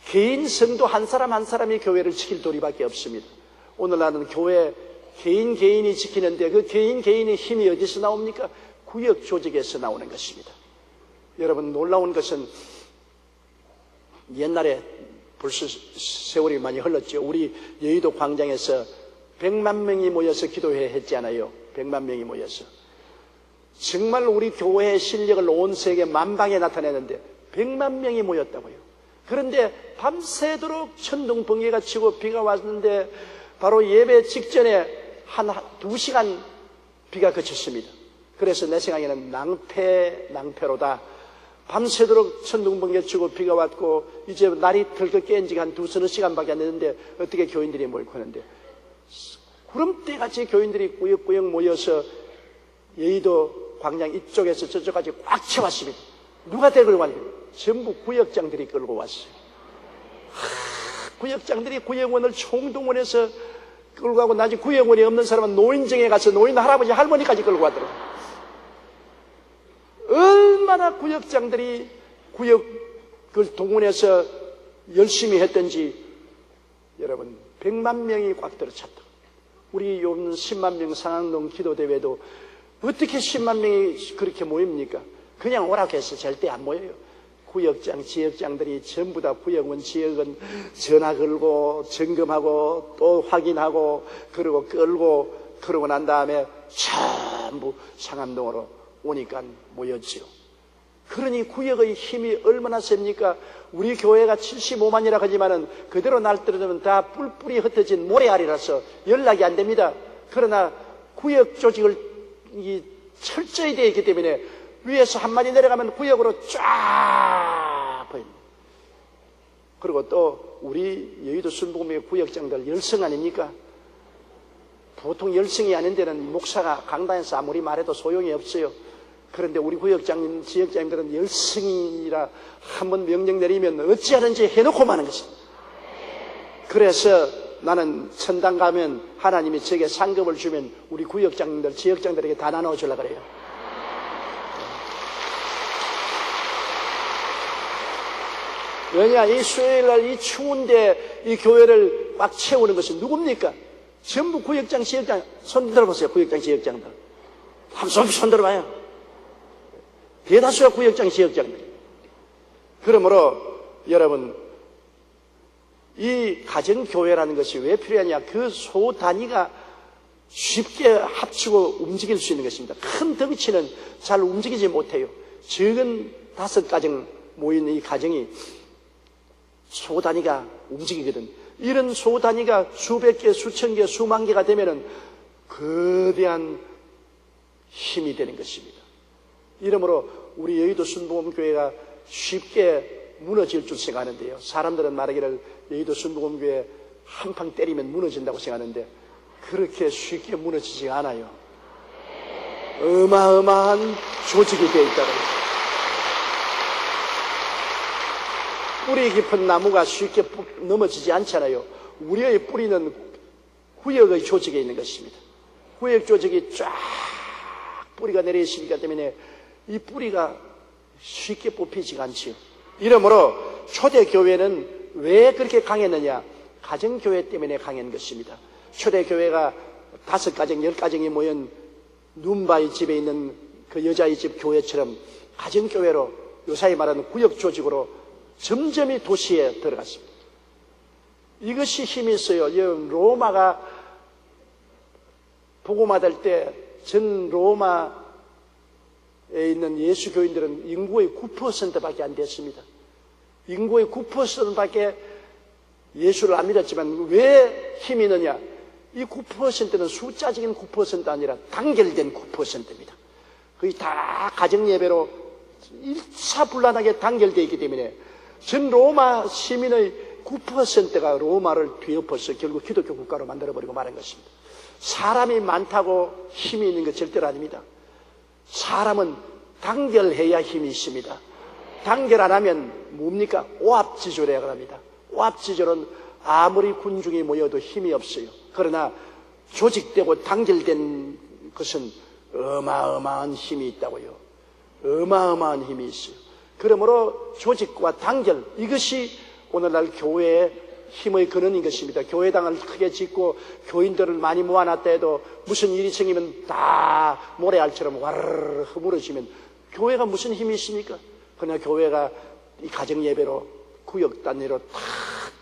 A: 개인 성도 한 사람 한 사람이 교회를 지킬 도리밖에 없습니다. 오늘날은 교회 개인이 지키는데 그 개인의 힘이 어디서 나옵니까? 구역 조직에서 나오는 것입니다. 여러분, 놀라운 것은 옛날에 벌써 세월이 많이 흘렀죠. 우리 여의도 광장에서 100만 명이 모여서 기도회 했잖아요. 100만 명이 모여서. 정말 우리 교회의 실력을 온 세계 만방에 나타내는데 100만 명이 모였다고요. 그런데 밤새도록 천둥 번개가 치고 비가 왔는데 바로 예배 직전에 한 2시간 비가 그쳤습니다. 그래서 내 생각에는 낭패로다. 밤새도록 천둥 번개 치고 비가 왔고 이제 날이 덜컥 깬 지가 한 2-3시간밖에 안 됐는데 어떻게 교인들이 몰고 하는데, 구름대같이 교인들이 꾸역꾸역 모여서 여의도 광장 이쪽에서 저쪽까지 꽉 채웠습니다. 누가 데리고 왔냐? 전부 구역장들이 끌고 왔어요. 구역장들이 구역원을 총동원해서 끌고 가고, 나중에 구역원이 없는 사람은 노인정에 가서 노인 할아버지 할머니까지 끌고 왔더라고요. 얼마나 구역장들이 구역을 동원해서 열심히 했던지, 여러분 100만 명이 꽉 들어찼다. 우리 요즘 10만 명 상암동 기도대회도 어떻게 10만 명이 그렇게 모입니까? 그냥 오라고 해서 절대 안 모여요. 구역장, 지역장들이 전부 다 구역원, 지역은 전화 걸고 점검하고 또 확인하고 그리고 끌고, 그러고 난 다음에 전부 상암동으로 오니까 모였지요. 그러니 구역의 힘이 얼마나 셉니까? 우리 교회가 75만이라고 하지만은 그대로 날 떨어지면 다 뿔뿔이 흩어진 모래알이라서 연락이 안 됩니다. 그러나 구역 조직을 철저히 되어 있기 때문에 위에서 한마디 내려가면 구역으로 쫙 보입니다. 그리고 또 우리 여의도 순복음의 구역장들 열성 아닙니까? 보통 열성이 아닌 데는 목사가 강단에서 아무리 말해도 소용이 없어요. 그런데 우리 구역장님, 지역장님들은 열성이라 한번 명령 내리면 어찌하든지 해놓고 마는 것입니다. 그래서 나는 천당 가면 하나님이 제게 상급을 주면 우리 구역장님들, 지역장들에게 다 나눠주려고 그래요. 왜냐, 이 수요일날 이 추운데 이 교회를 꽉 채우는 것은 누굽니까? 전부 구역장, 지역장. 손 들어보세요. 구역장, 지역장들. 한번 손 들어봐요. 대다수가 구역장, 지역장들. 그러므로 여러분, 이 가정교회라는 것이 왜 필요하냐? 그 소 단위가 쉽게 합치고 움직일 수 있는 것입니다. 큰 덩치는 잘 움직이지 못해요. 적은 5가정 모인 이 가정이 소 단위가 움직이거든. 이런 소 단위가 수백 개, 수천 개, 수만 개가 되면은 거대한 힘이 되는 것입니다. 이러므로 우리 여의도 순복음교회가 쉽게 무너질 줄 생각하는데요. 사람들은 말하기를 여의도 순복음교회 한방 때리면 무너진다고 생각하는데 그렇게 쉽게 무너지지 않아요. 어마어마한 조직이 되어 있다고. 뿌리 깊은 나무가 쉽게 넘어지지 않잖아요. 우리의 뿌리는 구역의 조직에 있는 것입니다. 구역 조직이 쫙 뿌리가 내려 있으니까 때문에 이 뿌리가 쉽게 뽑히지가 않지요. 이러므로 초대교회는 왜 그렇게 강했느냐? 가정교회 때문에 강한 것입니다. 초대교회가 5가정, 10가정이 모인 눈바의 집에 있는 그 여자의 집 교회처럼 가정교회로 요사이 말하는 구역 조직으로 점점이 도시에 들어갔습니다. 이것이 힘이 있어요. 로마가 복음화될 때 전 로마에 있는 예수 교인들은 인구의 9%밖에 안 됐습니다. 인구의 9%밖에 예수를 안 믿었지만 왜 힘이 있느냐? 이 9%는 숫자적인 9%가 아니라 단결된 9%입니다. 거의 다 가정예배로 일사불란하게 단결되어 있기 때문에 전 로마 시민의 9%가 로마를 뒤엎어서 결국 기독교 국가로 만들어버리고 말한 것입니다. 사람이 많다고 힘이 있는 것 절대로 아닙니다. 사람은 단결해야 힘이 있습니다. 단결 안 하면 뭡니까? 오합지졸이라고 합니다. 오합지졸은 아무리 군중이 모여도 힘이 없어요. 그러나 조직되고 단결된 것은 어마어마한 힘이 있다고요. 어마어마한 힘이 있어요. 그러므로 조직과 단결, 이것이 오늘날 교회의 힘의 근원인 것입니다. 교회당을 크게 짓고 교인들을 많이 모아놨다 해도 무슨 일이 생기면 다 모래알처럼 와르르 허물어지면 교회가 무슨 힘이 있습니까? 그러나 교회가 이 가정예배로 구역 단위로 다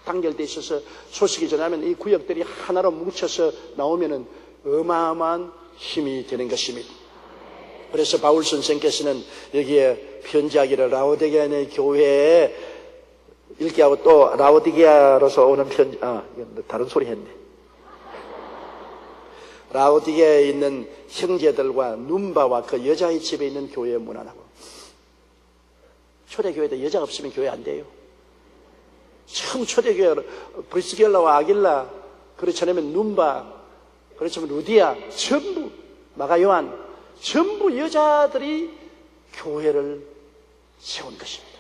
A: 단결되어 있어서 소식이 전하면 이 구역들이 하나로 뭉쳐서 나오면은 어마어마한 힘이 되는 것입니다. 그래서 바울 선생께서는 여기에 편지하기를 라오디게아의 교회에 읽게 하고 또 라오디게아로서 오는 편지, 다른 소리 했네. 라오디게아에 있는 형제들과 눈바와 그 여자의 집에 있는 교회의 문안하고. 초대교회도 여자 없으면 교회 안 돼요. 처음 초대교회 브리스겔라와 아길라, 그렇지 않으면 눈바, 그렇지 않으면 루디아, 전부 마가요한, 전부 여자들이 교회를 세운 것입니다.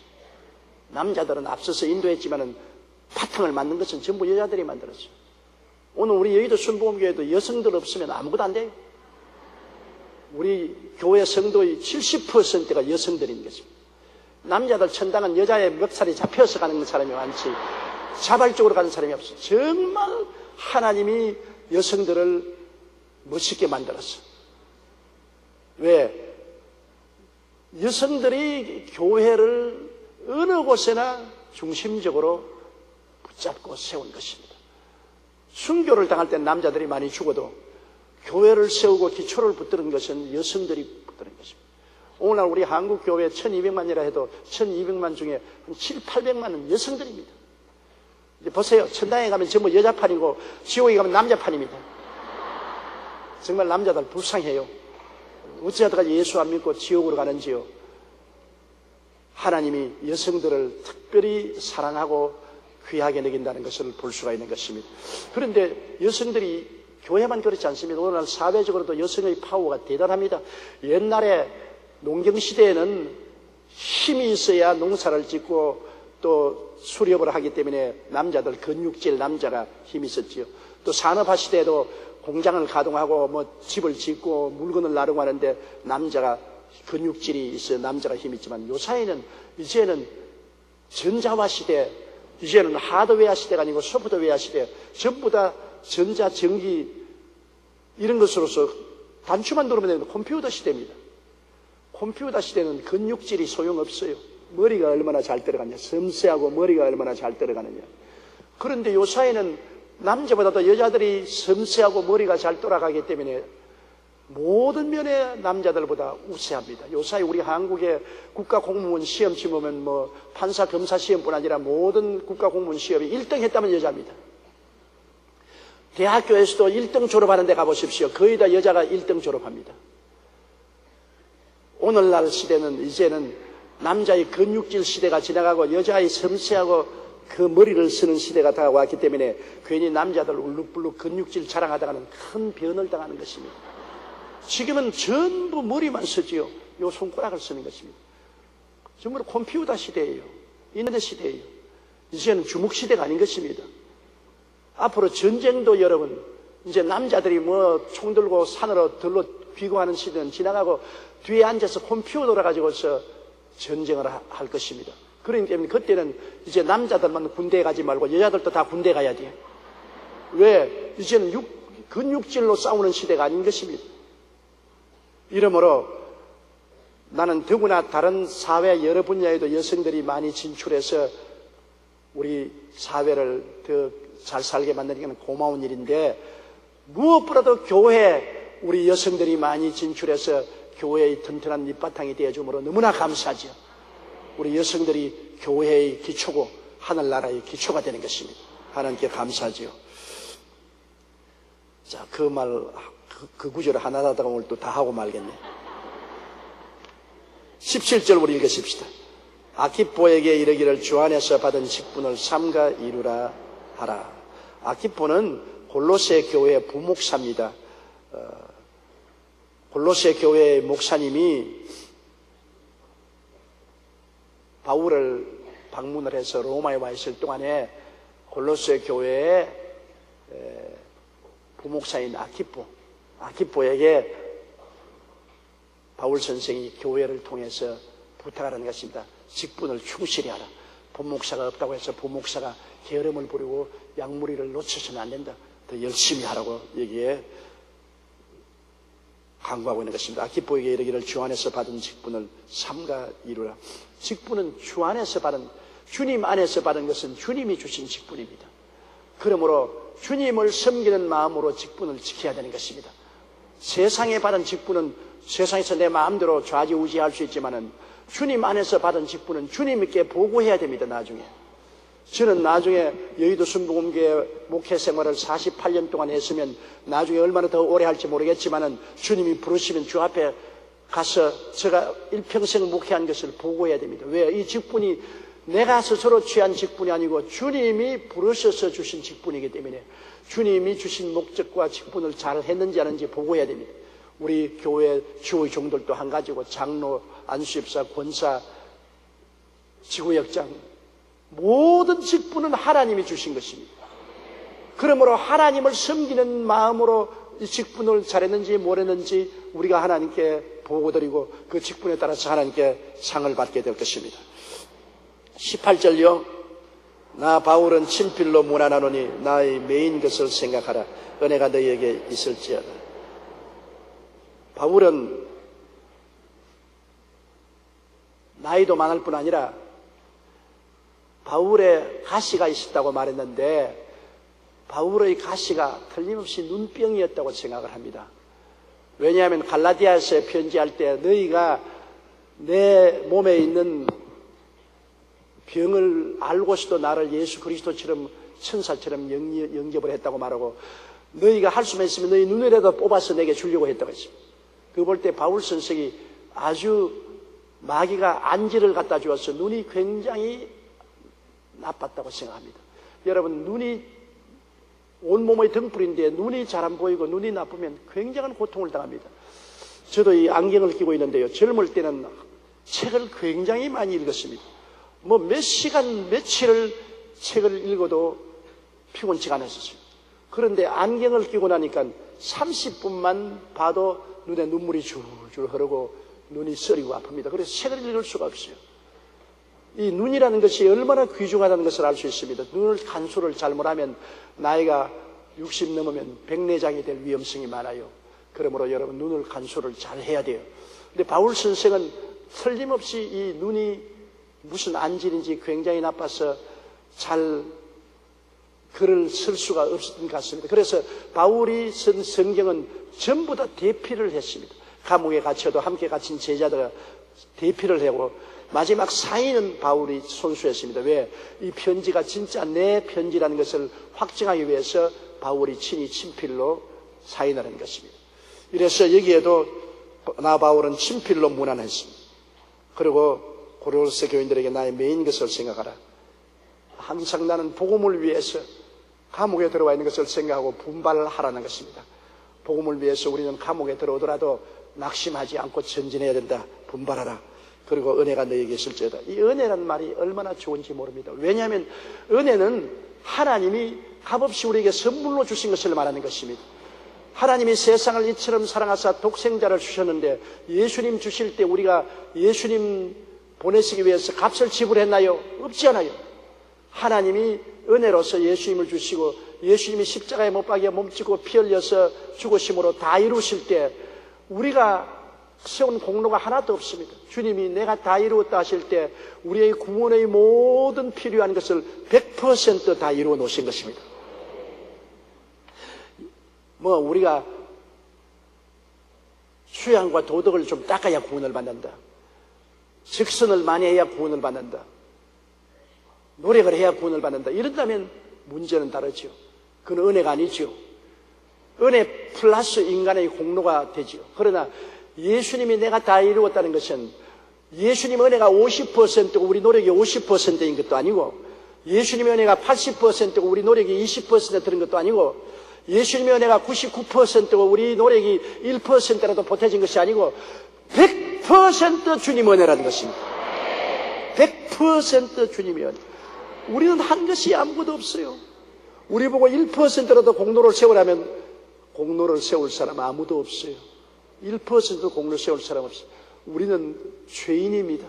A: 남자들은 앞서서 인도했지만은 바탕을 만든 것은 전부 여자들이 만들었죠. 오늘 우리 여의도 순복음교회도 여성들 없으면 아무것도 안 돼요. 우리 교회 성도의 70%가 여성들인 것입니다. 남자들 천당은 여자의 멱살이 잡혀서 가는 사람이 많지 자발적으로 가는 사람이 없어요. 정말 하나님이 여성들을 멋있게 만들었어요. 왜? 여성들이 교회를 어느 곳에나 중심적으로 붙잡고 세운 것입니다. 순교를 당할 때 남자들이 많이 죽어도 교회를 세우고 기초를 붙드는 것은 여성들이 붙드는 것입니다. 오늘날 우리 한국 교회 1200만이라 해도 1200만 중에 한 7, 800만은 여성들입니다. 이제 보세요. 천당에 가면 전부 여자판이고 지옥에 가면 남자판입니다. 정말 남자들 불쌍해요. 어찌하다가 예수 안 믿고 지옥으로 가는지요. 하나님이 여성들을 특별히 사랑하고 귀하게 여긴다는 것을 볼 수가 있는 것입니다. 그런데 여성들이 교회만 그렇지 않습니다. 오늘날 사회적으로도 여성의 파워가 대단합니다. 옛날에 농경시대에는 힘이 있어야 농사를 짓고 또 수렵을 하기 때문에 남자들 근육질 남자가 힘이 있었지요. 또 산업화 시대에도 공장을 가동하고 뭐 집을 짓고 물건을 나르고 하는데 남자가 근육질이 있어요. 남자가 힘이 있지만 요사이는 이제는 전자화 시대, 이제는 하드웨어 시대가 아니고 소프트웨어 시대, 전부 다 전자, 전기 이런 것으로서 단추만 누르면 되는 컴퓨터 시대입니다. 컴퓨터 시대는 근육질이 소용없어요. 머리가 얼마나 잘 들어가냐, 섬세하고 머리가 얼마나 잘 들어가느냐. 그런데 요사이는 남자보다도 여자들이 섬세하고 머리가 잘 돌아가기 때문에 모든 면에 남자들보다 우세합니다. 요사이 우리 한국의 국가공무원 시험치 보면 뭐 판사, 검사 시험뿐 아니라 모든 국가공무원 시험이 1등 했다면 여자입니다. 대학교에서도 1등 졸업하는 데 가보십시오. 거의 다 여자가 1등 졸업합니다. 오늘날 시대는 이제는 남자의 근육질 시대가 지나가고 여자의 섬세하고 그 머리를 쓰는 시대가 다가왔기 때문에 괜히 남자들 울룩불룩 근육질 자랑하다가는 큰 변을 당하는 것입니다. 지금은 전부 머리만 쓰지요. 요 손가락을 쓰는 것입니다. 정말 컴퓨터 시대예요. 인터넷 시대예요. 이제는 주먹 시대가 아닌 것입니다. 앞으로 전쟁도 여러분 이제 남자들이 뭐 총 들고 산으로 들로 귀국하는 시대는 지나가고 뒤에 앉아서 컴퓨터를 가지고서 전쟁을 할 것입니다. 그렇기 때문에 그때는 이제 남자들만 군대에 가지 말고 여자들도 다 군대 가야 돼요. 왜? 이제는 근육질로 싸우는 시대가 아닌 것입니다. 이러므로 나는 더구나 다른 사회 여러 분야에도 여성들이 많이 진출해서 우리 사회를 더 잘 살게 만드는 게 고마운 일인데 무엇보다도 교회 우리 여성들이 많이 진출해서 교회의 튼튼한 밑바탕이 되어줌으로 너무나 감사하죠. 우리 여성들이 교회의 기초고 하늘나라의 기초가 되는 것입니다. 하나님께 감사하죠. 자, 그 구절을 하나 하다가 오늘 또 다 하고 말겠네. 17절 우리 읽으십시다. 아키포에게 이르기를 주 안에서 받은 직분을 삼가 이루라 하라. 아키포는 골로새 교회 부목사입니다. 골로새 교회 목사님이 바울을 방문을 해서 로마에 와 있을 동안에 골로새 교회의 부목사인 아키포에게 바울 선생이 교회를 통해서 부탁하는 것입니다. 직분을 충실히 하라. 본목사가 없다고 해서 본목사가 게으름을 부리고 양무리를 놓쳐서는 안 된다. 더 열심히 하라고 여기에 강구하고 있는 것입니다. 아키포에게 이르기를 주 안에서 받은 직분을 삼가 이루라. 직분은 주 안에서 받은, 주님 안에서 받은 것은 주님이 주신 직분입니다. 그러므로 주님을 섬기는 마음으로 직분을 지켜야 되는 것입니다. 세상에 받은 직분은 세상에서 내 마음대로 좌지우지할 수 있지만은 주님 안에서 받은 직분은 주님께 보고해야 됩니다. 나중에 저는 나중에 여의도 순복음교회 목회 생활을 48년 동안 했으면 나중에 얼마나 더 오래 할지 모르겠지만은 주님이 부르시면 주 앞에 가서 제가 일평생 목회한 것을 보고해야 됩니다. 왜? 이 직분이 내가 스스로 취한 직분이 아니고 주님이 부르셔서 주신 직분이기 때문에 주님이 주신 목적과 직분을 잘 했는지 안 했는지 보고해야 됩니다. 우리 교회 주의 종들도 한 가지고 장로, 안수집사, 권사, 지구역장 모든 직분은 하나님이 주신 것입니다. 그러므로 하나님을 섬기는 마음으로 이 직분을 잘했는지 못했는지 우리가 하나님께 보고드리고 그 직분에 따라서 하나님께 상을 받게 될 것입니다. 18절요. 나 바울은 친필로 문안하노니 나의 메인 것을 생각하라. 은혜가 너희에게 있을지어다. 바울은 나이도 많을 뿐 아니라 바울의 가시가 있었다고 말했는데 바울의 가시가 틀림없이 눈병이었다고 생각을 합니다. 왜냐하면 갈라디아서에 편지할 때 너희가 내 몸에 있는 병을 알고서도 나를 예수 그리스도처럼 천사처럼 영접을 했다고 말하고 너희가 할 수만 있으면 너희 눈이라도 뽑아서 내게 주려고 했다고 했습니다. 그거 볼 때 바울 선생이 아주 마귀가 안지를 갖다 주어서 눈이 굉장히 나빴다고 생각합니다. 여러분 눈이 온몸의 등불인데 눈이 잘 안 보이고 눈이 나쁘면 굉장한 고통을 당합니다. 저도 이 안경을 끼고 있는데요. 젊을 때는 책을 굉장히 많이 읽었습니다. 몇 시간 며칠을 책을 읽어도 피곤치가 않았었어요. 그런데 안경을 끼고 나니까 30분만 봐도 눈에 눈물이 줄줄 흐르고 눈이 쓰리고 아픕니다. 그래서 책을 읽을 수가 없어요. 이 눈이라는 것이 얼마나 귀중하다는 것을 알 수 있습니다. 눈을 간수를 잘못하면 나이가 60 넘으면 백내장이 될 위험성이 많아요. 그러므로 여러분 눈을 간수를 잘 해야 돼요. 근데 바울 선생은 틀림없이 이 눈이 무슨 안질인지 굉장히 나빠서 잘 글을 쓸 수가 없었던 것 같습니다. 그래서 바울이 쓴 성경은 전부 다 대피를 했습니다. 감옥에 갇혀도 함께 갇힌 제자들과 대피를 하고 마지막 사인은 바울이 손수했습니다. 왜? 이 편지가 진짜 내 편지라는 것을 확증하기 위해서 바울이 친히 친필로 사인을 한 것입니다. 이래서 여기에도 나 바울은 친필로 문안했습니다. 그리고 고린도 교인들에게 나의 메인 것을 생각하라. 항상 나는 복음을 위해서 감옥에 들어와 있는 것을 생각하고 분발을 하라는 것입니다. 복음을 위해서 우리는 감옥에 들어오더라도 낙심하지 않고 전진해야 된다. 분발하라. 그리고 은혜가 너에게 있을지어다. 이 은혜라는 말이 얼마나 좋은지 모릅니다. 왜냐하면 은혜는 하나님이 값없이 우리에게 선물로 주신 것을 말하는 것입니다. 하나님이 세상을 이처럼 사랑하사 독생자를 주셨는데 예수님 주실 때 우리가 예수님 보내시기 위해서 값을 지불했나요? 없지 않아요. 하나님이 은혜로서 예수님을 주시고 예수님이 십자가에 못 박여 몸짓고 피 흘려서 죽으심으로 다 이루실 때 우리가 세운 공로가 하나도 없습니다. 주님이 내가 다 이루었다 하실 때 우리의 구원의 모든 필요한 것을 100% 다 이루어 놓으신 것입니다. 우리가 수양과 도덕을 좀 닦아야 구원을 받는다. 직선을 많이 해야 구원을 받는다. 노력을 해야 구원을 받는다. 이런다면 문제는 다르죠. 그건 은혜가 아니죠. 은혜 플러스 인간의 공로가 되지요. 그러나 예수님이 내가 다 이루었다는 것은 예수님 은혜가 50%고 우리 노력이 50%인 것도 아니고, 예수님의 은혜가 80%고 우리 노력이 20% 되는 것도 아니고, 예수님의 은혜가 99%고 우리 노력이 1%라도 보태진 것이 아니고 100% 주님 은혜라는 것입니다. 100% 주님의 은혜. 우리는 한 것이 아무것도 없어요. 우리 보고 1%라도 공로를 세우라면 공로를 세울 사람 아무도 없어요. 1%도 공로를 세울 사람 없어요. 우리는 죄인입니다.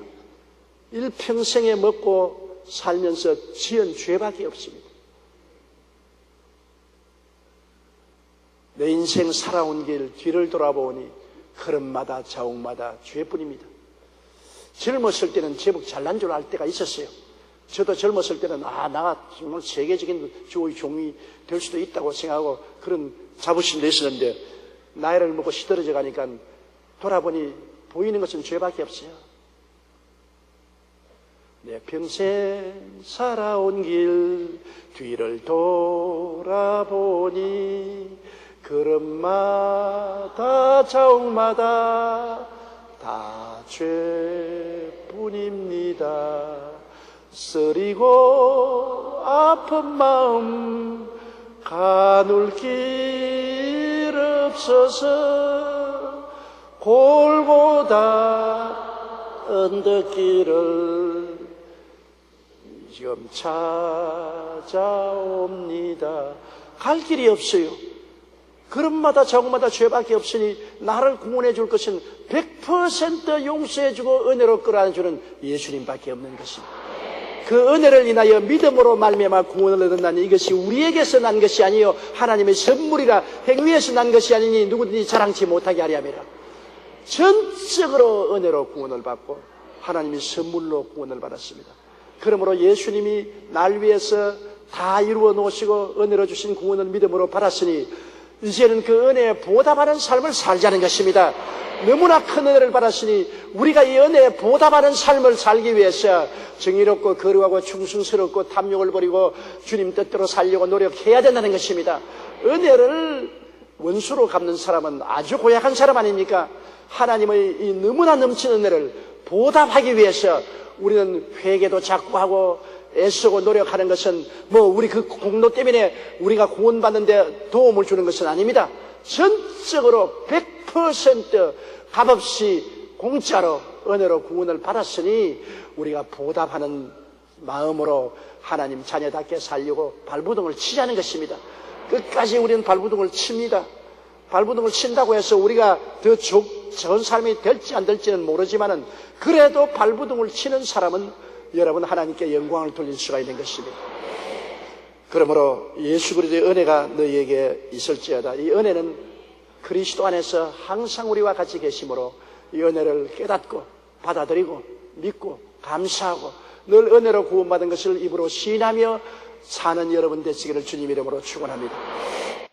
A: 일평생에 먹고 살면서 지은 죄밖에 없습니다. 내 인생 살아온 길 뒤를 돌아보니 걸음마다 자옥마다 죄뿐입니다. 젊었을 때는 제법 잘난 줄 알 때가 있었어요. 저도 젊었을 때는 나가 정말 세계적인 종이 될 수도 있다고 생각하고 그런 자부심도 있었는데, 나이를 먹고 시들어져 가니까 돌아보니 보이는 것은 죄밖에 없어요. 내 평생 살아온 길 뒤를 돌아보니 걸음마다 자옥마다 다 죄뿐입니다. 쓰리고 아픈 마음 가눌 길 없어서 골고다 언덕길을 지금 찾아옵니다. 갈 길이 없어요. 걸음마다 자옥마다 죄밖에 없으니 나를 구원해 줄 것은 100% 용서해 주고 은혜로 끌어안아주는 예수님밖에 없는 것입니다. 그 은혜를 인하여 믿음으로 말미암아 구원을 얻었나니 이것이 우리에게서 난 것이 아니요 하나님의 선물이라 행위에서 난 것이 아니니 누구든지 자랑치 못하게 하려 함이라. 전적으로 은혜로 구원을 받고 하나님이 선물로 구원을 받았습니다. 그러므로 예수님이 날 위해서 다 이루어 놓으시고 은혜로 주신 구원을 믿음으로 받았으니 이제는 그 은혜에 보답하는 삶을 살자는 것입니다. 너무나 큰 은혜를 받았으니 우리가 이 은혜에 보답하는 삶을 살기 위해서 정의롭고 거룩하고 충성스럽고 탐욕을 버리고 주님 뜻대로 살려고 노력해야 된다는 것입니다. 은혜를 원수로 갚는 사람은 아주 고약한 사람 아닙니까? 하나님의 이 너무나 넘치는 은혜를 보답하기 위해서 우리는 회개도 자꾸 하고 애쓰고 노력하는 것은 우리 그 공로 때문에 우리가 구원받는 데 도움을 주는 것은 아닙니다. 전적으로 100% 값없이 공짜로 은혜로 구원을 받았으니 우리가 보답하는 마음으로 하나님 자녀답게 살려고 발부둥을 치자는 것입니다. 끝까지 우리는 발부둥을 칩니다. 발부둥을 친다고 해서 우리가 더 좋은 삶이 될지 안 될지는 모르지만은 그래도 발부둥을 치는 사람은 여러분 하나님께 영광을 돌릴 수가 있는 것입니다. 그러므로 예수 그리스도의 은혜가 너희에게 있을지어다. 이 은혜는 그리스도 안에서 항상 우리와 같이 계심으로 이 은혜를 깨닫고 받아들이고 믿고 감사하고 늘 은혜로 구원받은 것을 입으로 시인하며 사는 여러분 되시기를 주님 이름으로 축원합니다.